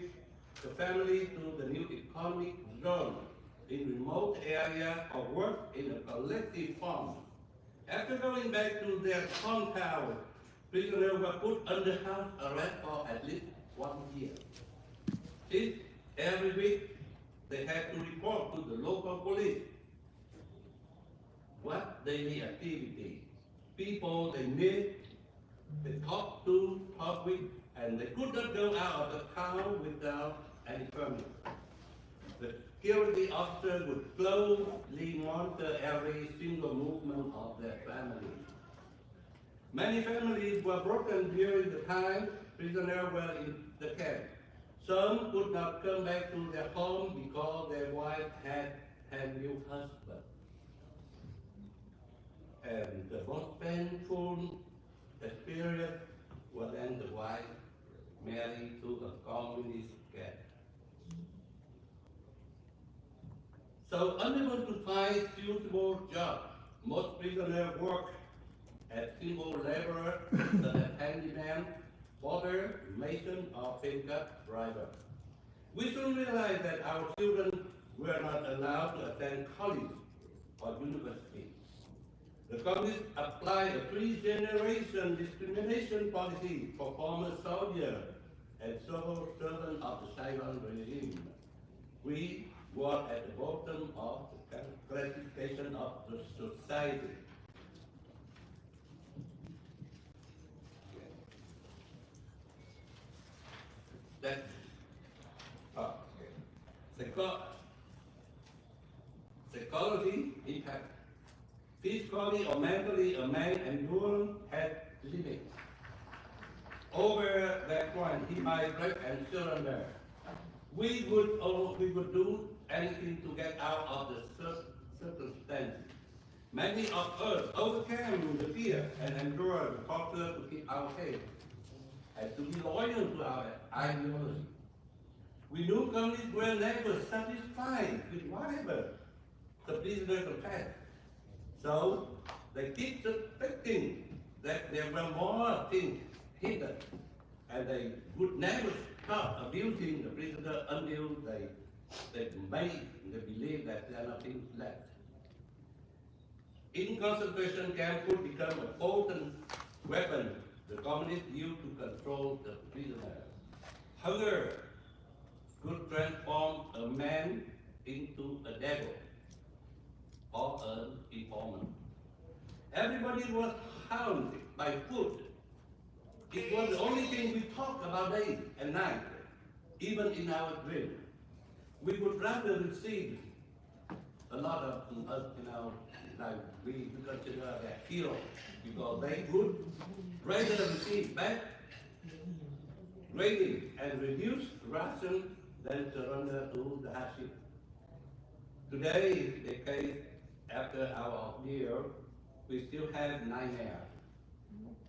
the family to the new economic zone in remote area or work in a collective farm. After going back to their hometown, prisoners were put under house arrest for at least 1 year. Every week, they have to report to the local police what daily activity, people they meet, they talk with, and they could not go out of the town without any permit. The security officer would closely monitor every single movement of their family. Many families were broken during the time prisoners were in the camp. Some could not come back to their home because their wife had new husband. And the most painful experience was when the wife married to a communist cat. So unable to find suitable job, most prisoners work as simple laborer, such as handyman, porter, mason, or pickup driver. We soon realized that our children were not allowed to attend college or university. The communists applied a 3-generation discrimination policy for former soldiers and civil servants of the Saigon regime. We were at the bottom of the classification of the society. That's psychology impact. Physically or mentally, a man endurance had limits. Over that point, he might break and surrender. We would do anything to get out of the circumstance. Many of us overcame the fear and endured the torture to keep our faith and to be loyal to our ideology. We knew communists were never satisfied with whatever the prisoners confessed. So they keep suspecting that there were more things hidden, and they would never stop abusing the prisoner until they made them believe that there are nothing left. In concentration camp would become a potent weapon the communists used to control the prisoner. Hunger could transform a man into a devil or an informant. Everybody was haunted by food. It was the only thing we talked about day and night, even in our dream. We would rather receive a lot of us in our life. We consider that hero because they would rather receive back grading and reduce ration than surrender to the hardship. Today, the case after our ordeal, we still have nightmares.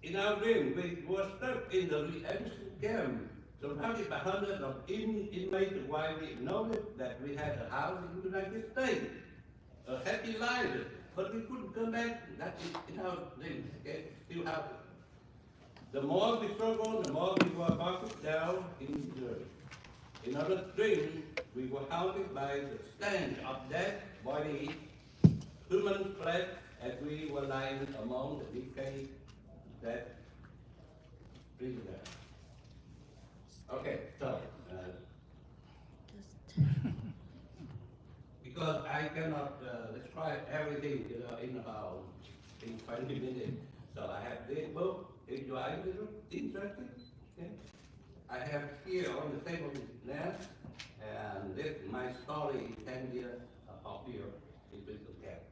In our dream, we were stuck in the re-entry camp, surrounded by hundreds of inmates while we acknowledged that we had a house in the United States, a happy life, but we couldn't come back. That is in our dream, okay? Still happy. The more we struggled, the more we were boxed down in the earth. In our dream, we were haunted by the stench of dead body, human flesh, as we were lying among the decayed dead prisoners. Okay, so because I cannot describe everything in about 20 minutes, so I have this book. If you are interested, okay? I have here on the table now, and this my story 10 years of here in prison camp.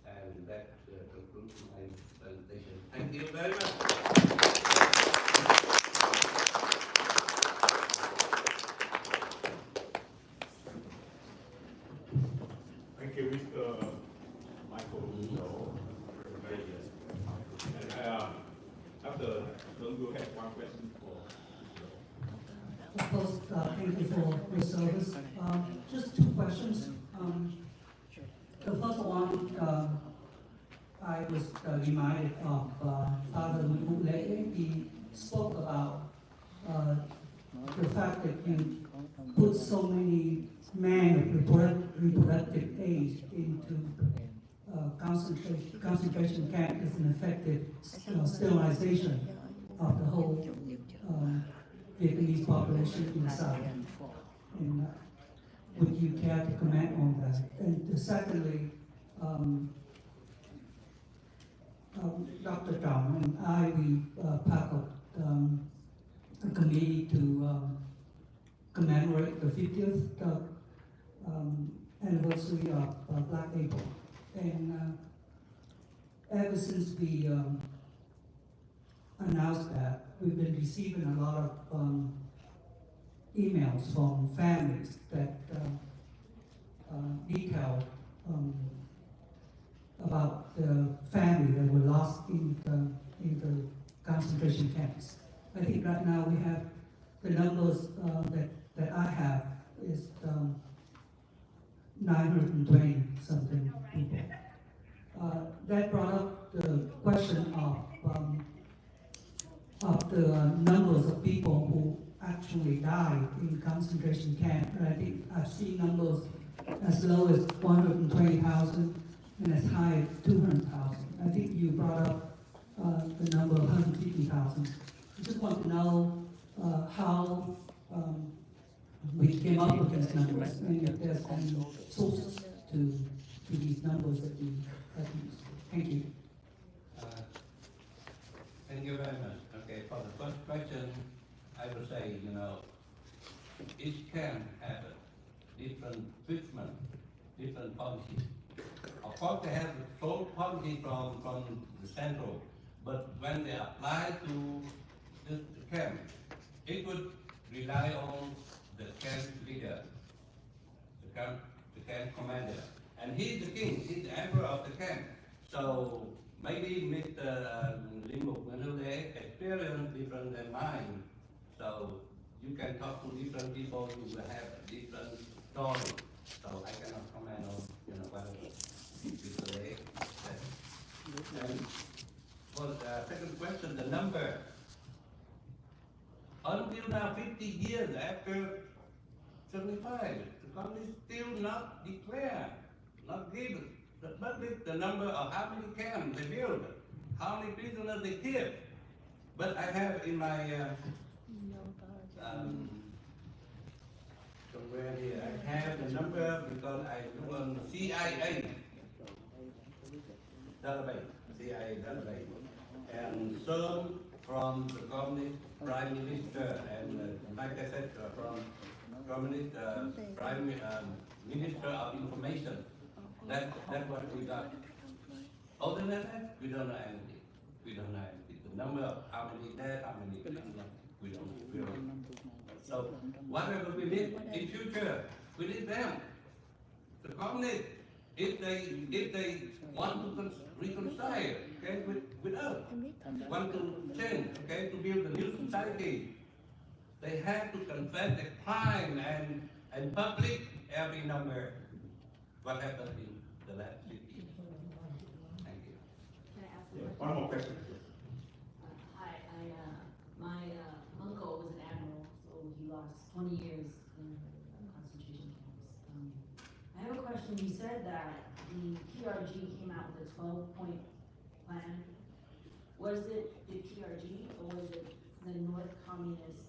And that concludes my presentation. Thank you very much. Thank you, Mr. Michael. And after, we'll have one question for. First, thank you for your service. Just two questions. The first one, I was reminded of Father Mulele. He spoke about the fact that you put so many men of reproductive age into concentration camp as an effective sterilization of the whole Vietnamese population in the South. And would you care to comment on that? And secondly, Dr. Zhang and I, we part of a committee to commemorate the 50th anniversary of Black April. And ever since we announced that, we've been receiving a lot of emails from families that detail about the family that were lost in the concentration camps. I think right now we have the numbers that I have is 920 something people. That brought up the question of the numbers of people who actually died in concentration camp. And I think I've seen numbers as low as 120,000 and as high as 200,000. I think you brought up the number of 150,000. I just want to know how we came up with these numbers and if there's any sources to these numbers that we have used. Thank you. Thank you very much. Okay, for the first question, I would say, each camp has a different treatment, different policy. Of course, they have the sole policy from the central, but when they apply to the camp, it would rely on the camp leader, the camp commander. And he's the king, he's the emperor of the camp. So maybe Mr. Linh Mục they experience different than mine. So you can talk to different people, you will have a different story. So I cannot comment on, whether Mr. Lê said. And for the second question, the number. Until now, 50 years after 75, the communists still not declare, not give the public the number of how many camps they built, how many prisoners they keep. But I have in my somewhere here, I have the number because I do on CIA database, CIA database, and some from the communist prime minister, and like I said, from communist prime minister of information. That's what we got. Other than that, we don't know anything. We don't know anything. The number of how many dead, how many prisoners, we don't know. So whatever we need in future, we need them. The communists, if they want to reconcile, okay, with us, want to change, okay, to build a new society, they have to confess the crime and public every number what happened in the last 50 years. Thank you. Can I ask Yeah, one more question. Hi, my uncle was an admiral, so he lost 20 years in concentration camps. I have a question. You said that the PRG came out with a 12-point plan. Was it the PRG or was it the North Communists,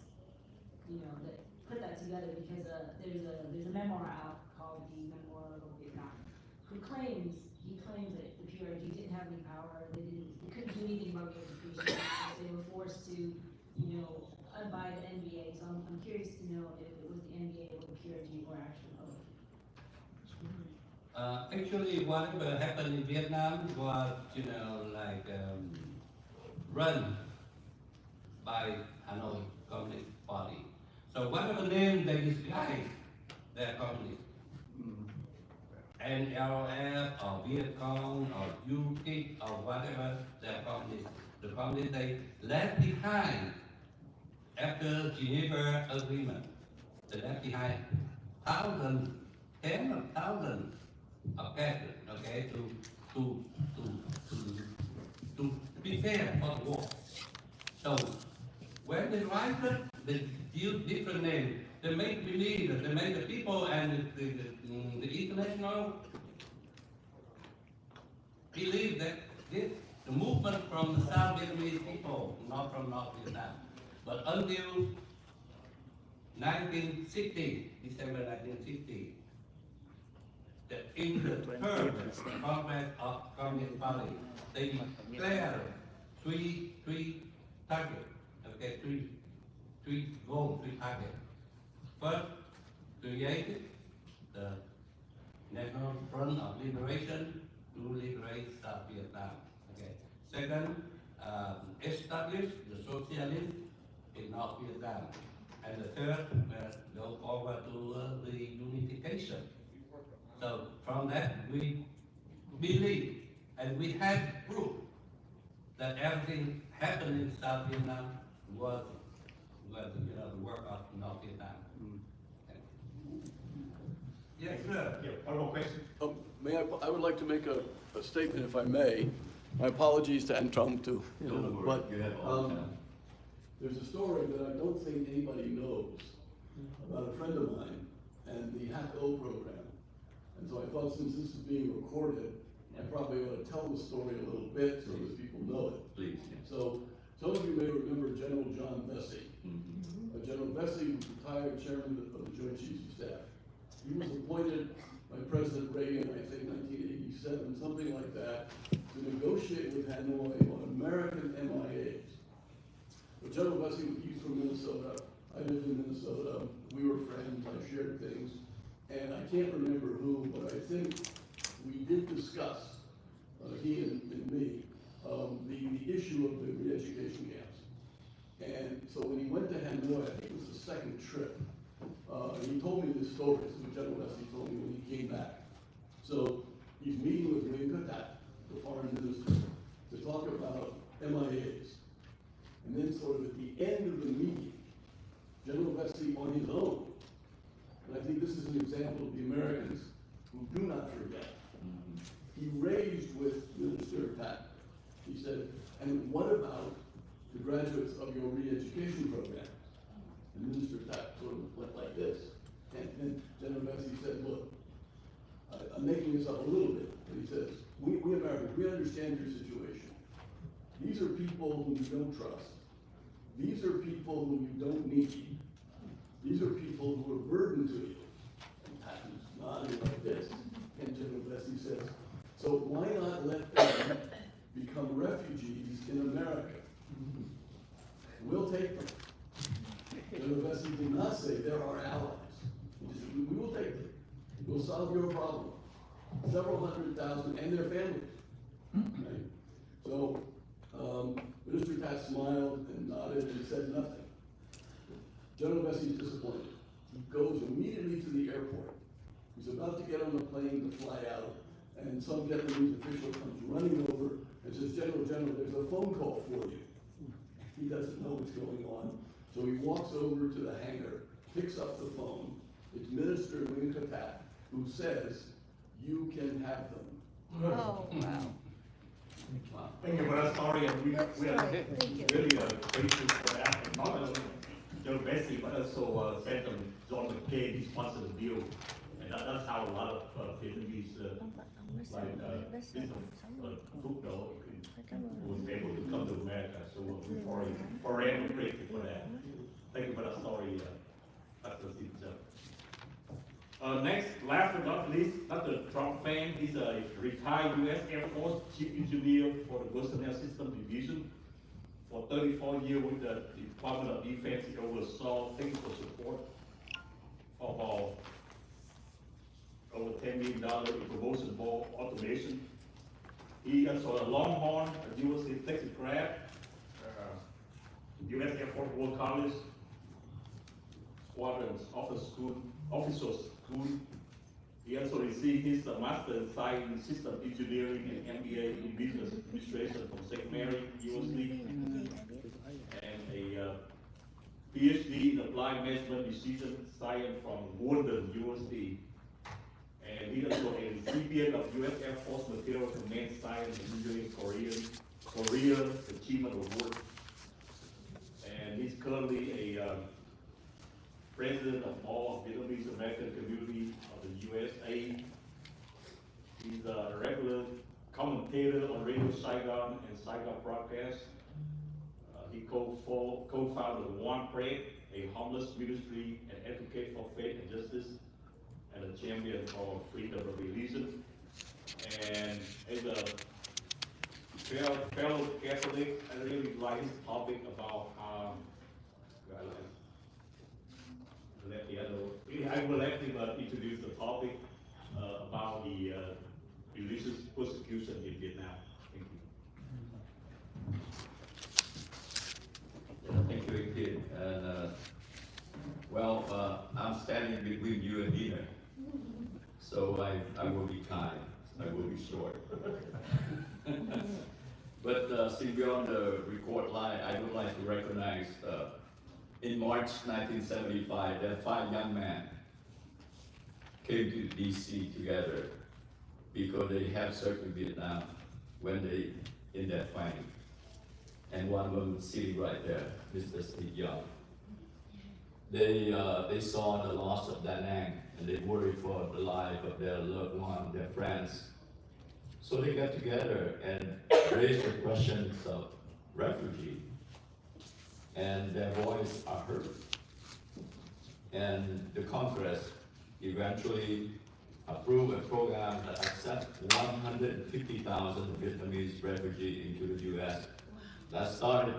that put that together? Because there's a memoir out called the Memoir of Vietnam, he claims that the PRG didn't have any power, they couldn't do anything about the education, they were forced to, abide the NBA. So I'm curious to know if it was the NBA or the PRG or actually both. Actually, whatever happened in Vietnam was, run by Hanoi Communist Party. So whatever name they disguise, they're communist. NLF or Viet Cong or UKIP or whatever, they're communist. The communists they left behind after Geneva Agreement. They left behind thousands, tens of thousands of Catholics, okay, to prepare for the war. So when they rise up, they use different names. They make believe, they make the people and the international believe that the movement from the South Vietnamese people, not from North Vietnam. But until 1960, December 1960, that in the third Congress of Communist Party, they declared three targets, okay, three goals, three targets. First, create the National Front of Liberation to liberate South Vietnam. Okay. Second, establish the socialist in North Vietnam. And the third, go forward to the unification. So from that, we believe and we have proof that everything happened in South Vietnam was the work of North Vietnam. Yes, sir. Yeah, one more question. I would like to make a statement, if I may. My apologies to Antrom too. But there's a story that I don't think anybody knows about a friend of mine and the HACO program. And so I thought, since this is being recorded, I probably ought to tell the story a little bit so that people know it. Please. So some of you may remember General John Bessie. General Bessie was retired chairman of the Joint Chiefs of Staff. He was appointed by President Reagan, I think 1987, something like that, to negotiate with Hanoi on American MIAs. But General Bessie, he's from Minnesota. I lived in Minnesota. We were friends. I shared things. And I can't remember who, but I think we did discuss, he and me, the issue of the re-education camps. And so when he went to Hanoi, I think it was the second trip, he told me this story. This is what General Bessie told me when he came back. So he's meeting with Nguyen Cu Thach, the foreign minister, to talk about MIAs. And then sort of at the end of the meeting, General Bessie on his own, and I think this is an example of the Americans who do not forget. He raised with Minister Pat, he said, and what about the graduates of your re-education program? And Minister Pat sort of went like this. And then General Bessie said, look, I'm making this up a little bit, but he says, we Americans, we understand your situation. These are people whom you don't trust. These are people whom you don't need. These are people who are a burden to you. And Patton's nodding like this. And General Bessie says, so why not let them become refugees in America? We'll take them. General Bessie did not say they're our allies. He just said, we will take them. We'll solve your problem. Several 100,000 and their families. Right? So Minister Taft smiled and nodded and said nothing. General Bessie is disappointed. He goes immediately to the airport. He's about to get on the plane to fly out, and some Vietnamese official comes running over and says, General, there's a phone call for you. He doesn't know what's going on, so he walks over to the hangar, picks up the phone. It's Minister Nguyen Cu Thach, who says, you can have them. Oh, wow. Thank you for that story, and we are really grateful for that. And not only General Bessie, but also Senator John McCain, he sponsored the bill. And that's how a lot of Vietnamese, like Football, was able to come to America. So we're forever grateful for that. Thank you for that story, Dr. Stephen. Next, last but not least, Dr. Trump fan. He's a retired U.S. Air Force Chief Engineer for the Personnel System Division. For 34 years with the Department of Defense, he oversaw technical support of over $10 million in promotion ball automation. He also a Longhorn, a University of Texas grad, U.S. Air Force War College, Squadrons Officer School. He also received his Master in Science System Engineering and MBA in Business Administration from St. Mary University, and a PhD in Applied Management Decision Science from Gordon University. And he's also a recipient of U.S. Air Force Material Command Science and Engineering Korea Achievement Award. And he's currently a president of all Vietnamese American community of the USA. He's a regular commentator on Radio Saigon and Saigon broadcast. He co-founded One Pray, a homeless ministry and advocate for faith and justice, and a champion for freedom of religion. And as a fellow Catholic, I really like his topic about I will let him introduce the topic about the religious persecution in Vietnam. Thank you. Thank you, Hiến. And I'm standing between you and dinner, so I will be kind. I will be short. But since we're on the record line, I would like to recognize in March 1975, there 5 young men came to DC together because they have served in Vietnam when they in their 20s. And one of them was sitting right there, Mr. Steve Young. They saw the loss of Da Nang and they worried for the life of their loved one, their friends. So they got together and raised the questions of refugee, and their voices are heard. And the Congress eventually approved a program that accepts 150,000 Vietnamese refugees into the US. That started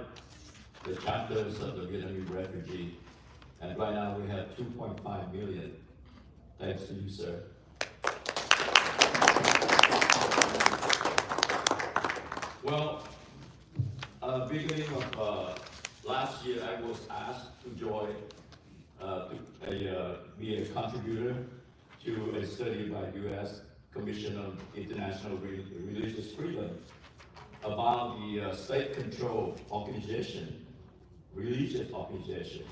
the chapters of the Vietnamese refugee, and right now we have 2.5 million. Thanks to you, sir. Well, beginning of last year, I was asked to join, be a contributor to a study by U.S. Commission on International Religious Freedom about the state-controlled organization, religious organization.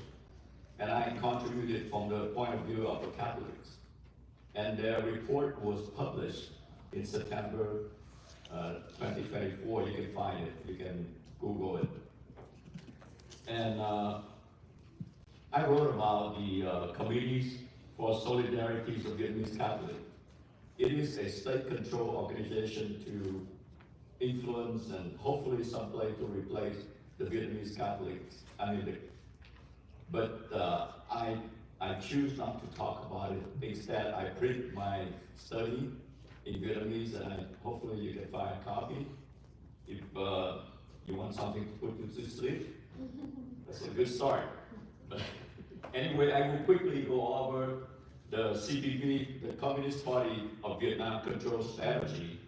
And I contributed from the point of view of the Catholics. And their report was published in September 2024. You can find it, you can Google it. And I wrote about the Committees for Solidarity of Vietnamese Catholic. It is a state-controlled organization to influence and hopefully someday to replace the Vietnamese Catholics. But I choose not to talk about it. Instead, I print my study in Vietnamese, and hopefully you can find a copy. If you want something to put you to sleep, that's a good start. But anyway, I will quickly go over the CPV, the Communist Party of Vietnam control strategy,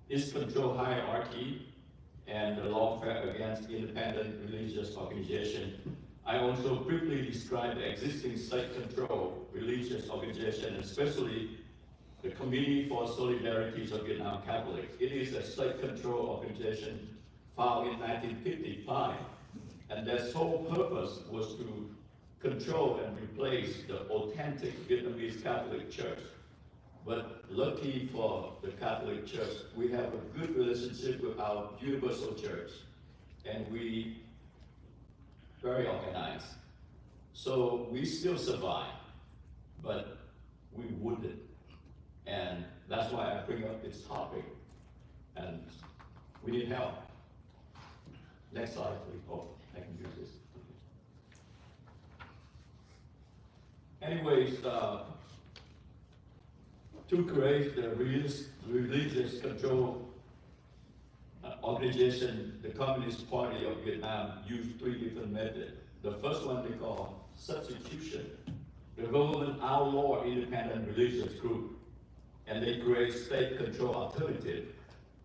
its control hierarchy, and the lawfare against independent religious organization. I also briefly describe the existing state-controlled religious organization, especially the Committee for Solidarity of Vietnam Catholics. It is a state-controlled organization founded in 1955, and their sole purpose was to control and replace the authentic Vietnamese Catholic Church. But lucky for the Catholic Church, we have a good relationship with our universal church, and we very organized. So we still survive, but we wouldn't. And that's why I bring up this topic, and we need help. Next slide, please. Oh, I can use this. Anyways, to create the religious control organization, the Communist Party of Vietnam used 3 different methods. The first one they call substitution. The government outlawed independent religious group, and they create state control alternative.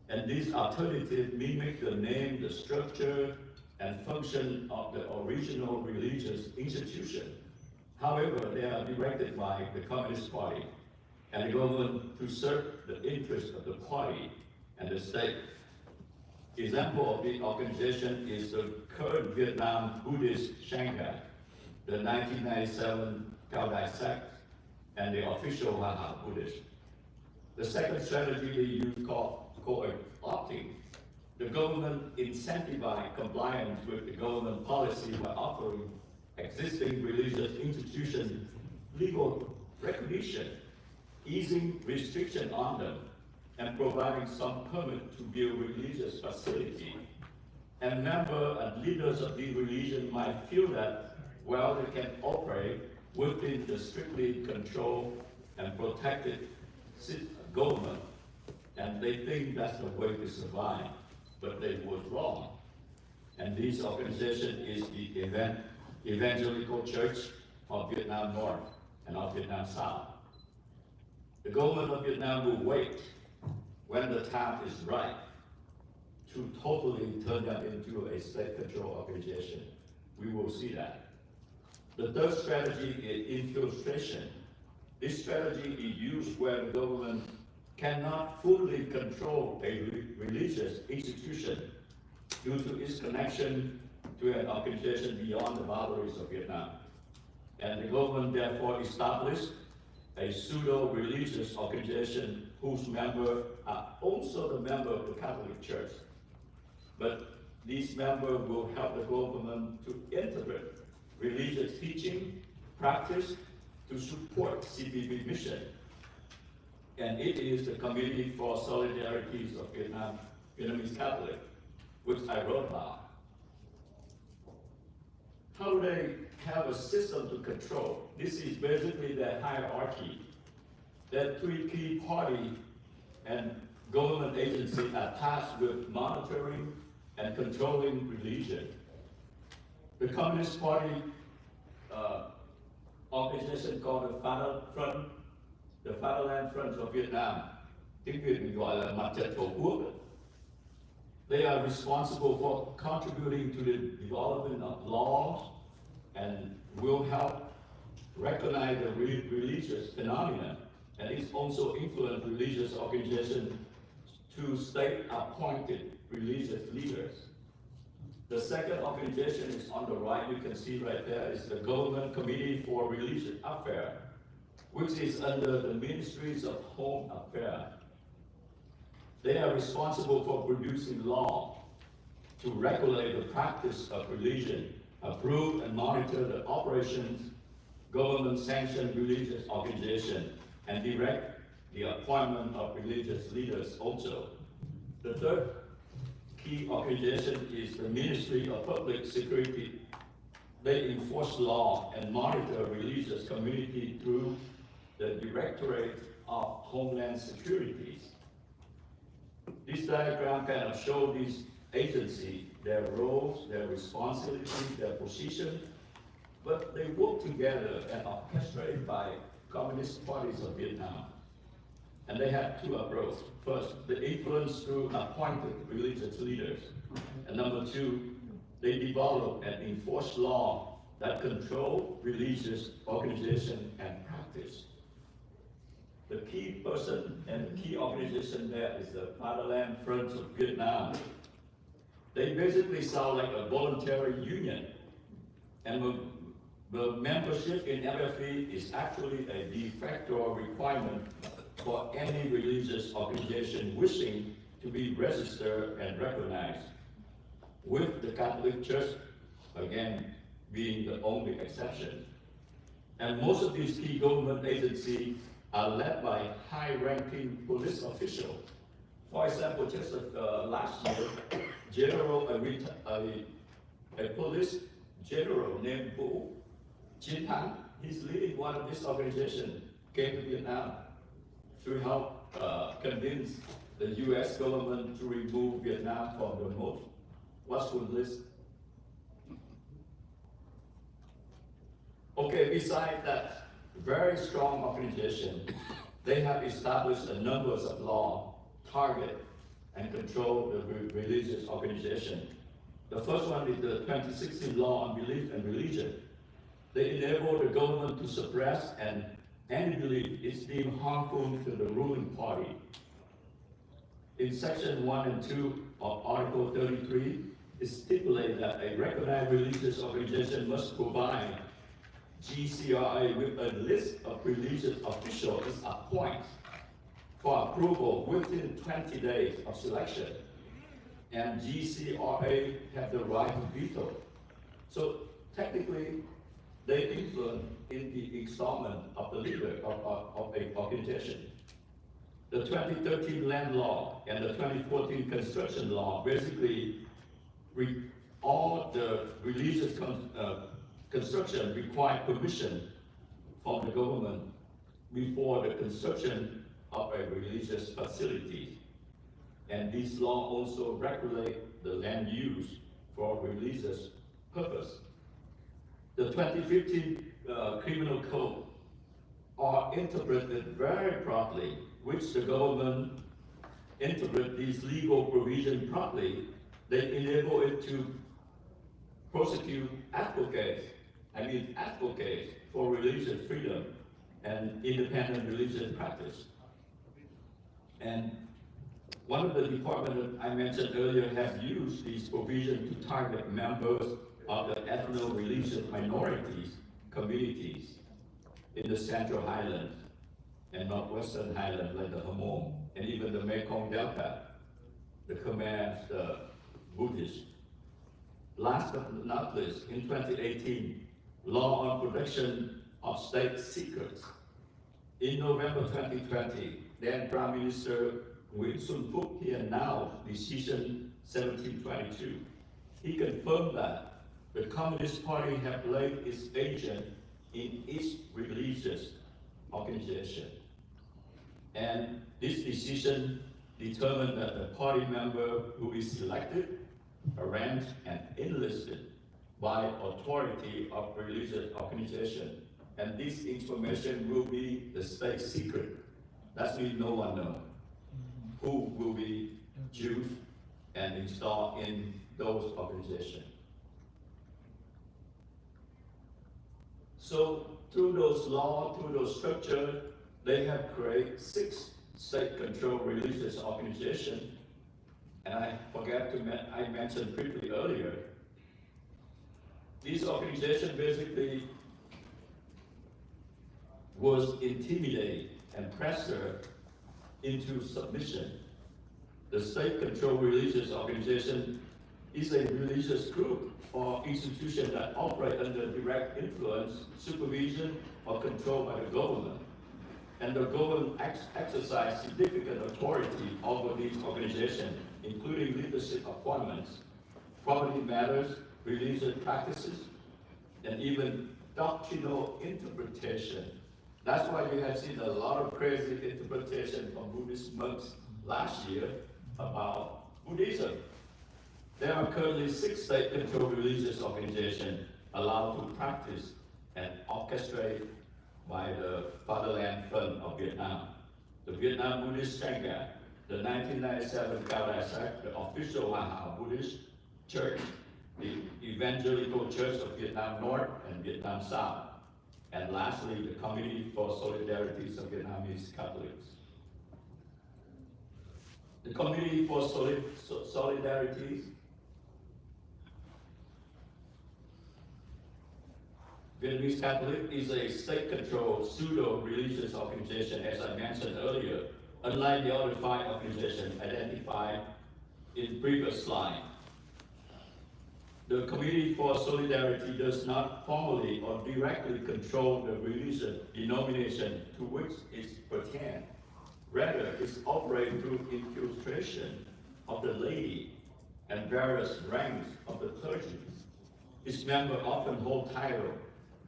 And these alternatives mimic the name, the structure, and function of the original religious institution. However, they are directed by the Communist Party and the government to serve the interests of the party and the state. Example of the organization is the current Vietnam Buddhist Shanghai, the 1997 Cao Dai sect, and the official Hoa Buddhist. The second strategy they use called co-opting. The government incentivizes compliance with the government policy by offering existing religious institutions legal recognition, easing restriction on them, and providing some permit to build religious facility. and members and leaders of the religion might feel that, well, they can operate within the strictly controlled and protected government, and they think that's the way to survive, but they was wrong. And this organization is the Evangelical Church of Vietnam North and of Vietnam South. The government of Vietnam will wait when the time is right to totally turn them into a state-controlled organization. We will see that. The third strategy is infiltration. This strategy is used where the government cannot fully control a religious institution due to its connection to an organization beyond the boundaries of Vietnam. And the government therefore established a pseudo-religious organization whose members are also the members of the Catholic Church. But these members will help the government to interpret religious teaching, practice, to support CPB mission. And it is the Committee for Solidarities of Vietnamese Catholic, which I wrote about. How do they have a system to control? This is basically their hierarchy. There are three key parties and government agencies are tasked with monitoring and controlling religion. The Communist Party organization called the Fatherland Front of Vietnam, tiếng Việt mình gọi là Mặt trận Tổ quốc. They are responsible for contributing to the development of laws and will help recognize the religious phenomena, and it's also influence religious organizations to state-appointed religious leaders. The second organization is on the right, you can see right there, is the Government Committee for Religious Affairs, which is under the Ministries of Home Affairs. They are responsible for producing law to regulate the practice of religion, approve and monitor the operations, government-sanctioned religious organization, and direct the appointment of religious leaders also. The third key organization is the Ministry of Public Security. They enforce law and monitor religious community through the Directorate of Homeland Security. This diagram kind of shows these agencies, their roles, their responsibilities, their position, but they work together and orchestrated by Communist parties of Vietnam. And they have two approaches. First, the influence through appointed religious leaders. And number two, they develop and enforce law that control religious organization and practice. The key person and the key organization there is the Fatherland Front of Vietnam. They basically sound like a voluntary union. And the membership in FFV is actually a de facto requirement for any religious organization wishing to be registered and recognized, with the Catholic Church, again, being the only exception. And most of these key government agencies are led by high-ranking police officials. For example, just last year, a police general named Vũ Chiến Thắng, he's leading one of these organizations, came to Vietnam to help convince the US government to remove Vietnam from the most watchful list. Okay, besides that very strong organization, they have established a number of laws, target and control the religious organization. The first one is the 2016 Law on Belief and Religion. They enable the government to suppress and any belief is deemed harmful to the ruling party. In section 1 and 2 of Article 33, it stipulates that a recognized religious organization must provide GCRA with a list of religious officials appointed for approval within 20 days of selection. And GCRA have the right to veto. So technically, they influence in the installment of the leader of an organization. The 2013 land law and the 2014 construction law basically all the religious construction require permission from the government before the construction of a religious facility. And this law also regulate the land use for religious purpose. The 2015 criminal code are interpreted very broadly, which the government interpret these legal provisions properly. They enable it to prosecute advocates for religious freedom and independent religious practice. And one of the departments I mentioned earlier have used these provisions to target members of the ethno-religious minorities communities in the Central Highlands and Northwestern Highlands, like the Hmong, and even the Mekong Delta, the Khmers, the Buddhists. Last but not least, in 2018, Law on Protection of State Secrets. In November 2020, then Prime Minister Nguyễn Xuân Phúc, he announced Decision 1722. He confirmed that the Communist Party have laid its agent in each religious organization. And this decision determined that the party member who is selected, arranged, and enlisted by authority of religious organization. And this information will be the state secret. That means no one knows who will be Jews and installed in those organizations. So through those laws, through those structures, they have created 6 state-controlled religious organizations. And I mentioned briefly earlier, these organizations basically was intimidated and pressured into submission. The state-controlled religious organization is a religious group or institution that operate under direct influence, supervision, or control by the government. And the government exercise significant authority over these organizations, including leadership appointments, property matters, religious practices, and even doctrinal interpretation. That's why you have seen a lot of crazy interpretation from Buddhist monks last year about Buddhism. There are currently 6 state-controlled religious organizations allowed to practice and orchestrate by the Fatherland Fund of Vietnam. The Vietnam Buddhist Sangha, the 1997 Cao Dai Sect, the official Hoa Buddhist Church, the Evangelical Church of Vietnam North and Vietnam South, and lastly, the Committee for Solidarity of Vietnamese Catholics. The Committee for Solidarity Vietnamese Catholic is a state-controlled pseudo-religious organization, as I mentioned earlier, unlike the other 5 organizations identified in previous slide. The Committee for Solidarity does not formally or directly control the religious denomination to which it pertains. Rather, it operates through infiltration of the laity and various ranks of the clergy. Its members often hold title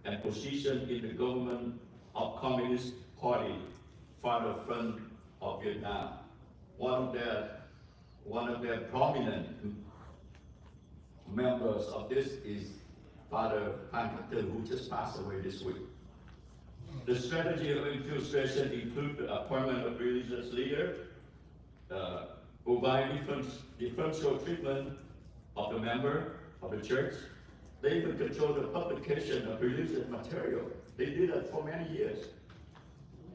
and position in the government of Communist Party, Father Front of Vietnam. One of their prominent members of this is Father Phan Khắc Tư, who just passed away this week. The strategy of infiltration includes the appointment of religious leaders, provide differential treatment of the member of the church. They even control the publication of religious material. They did that for many years.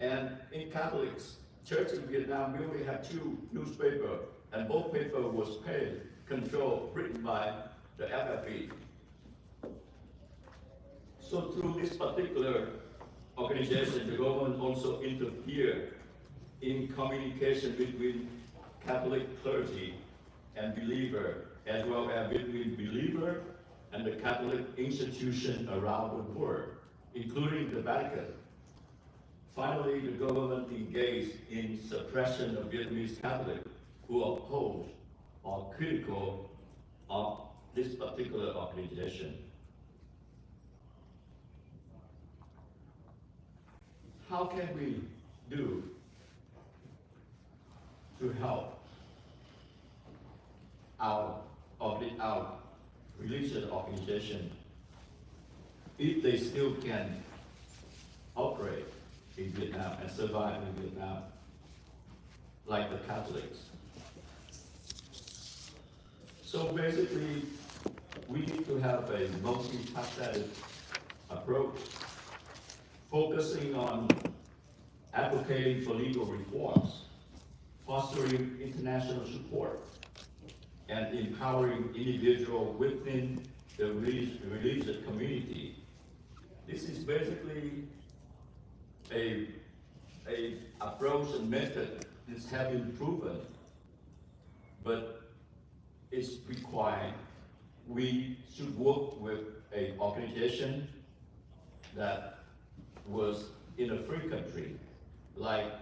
And in Catholics, church in Vietnam, we only have 2 newspapers, and both papers was paid, controlled, written by the FFP. So through this particular organization, the government also interfered in communication between Catholic clergy and believer, as well as between believer and the Catholic institution around the world, including the Vatican. Finally, the government engaged in suppression of Vietnamese Catholics who oppose or critical of this particular organization. How can we do to help our religious organization if they still can operate in Vietnam and survive in Vietnam like the Catholics? So basically, we need to have a multifaceted approach, focusing on advocating for legal reforms, fostering international support, and empowering individuals within the religious community. This is basically a approach and method that has been proven, but it's required. We should work with an organization that was in a free country, like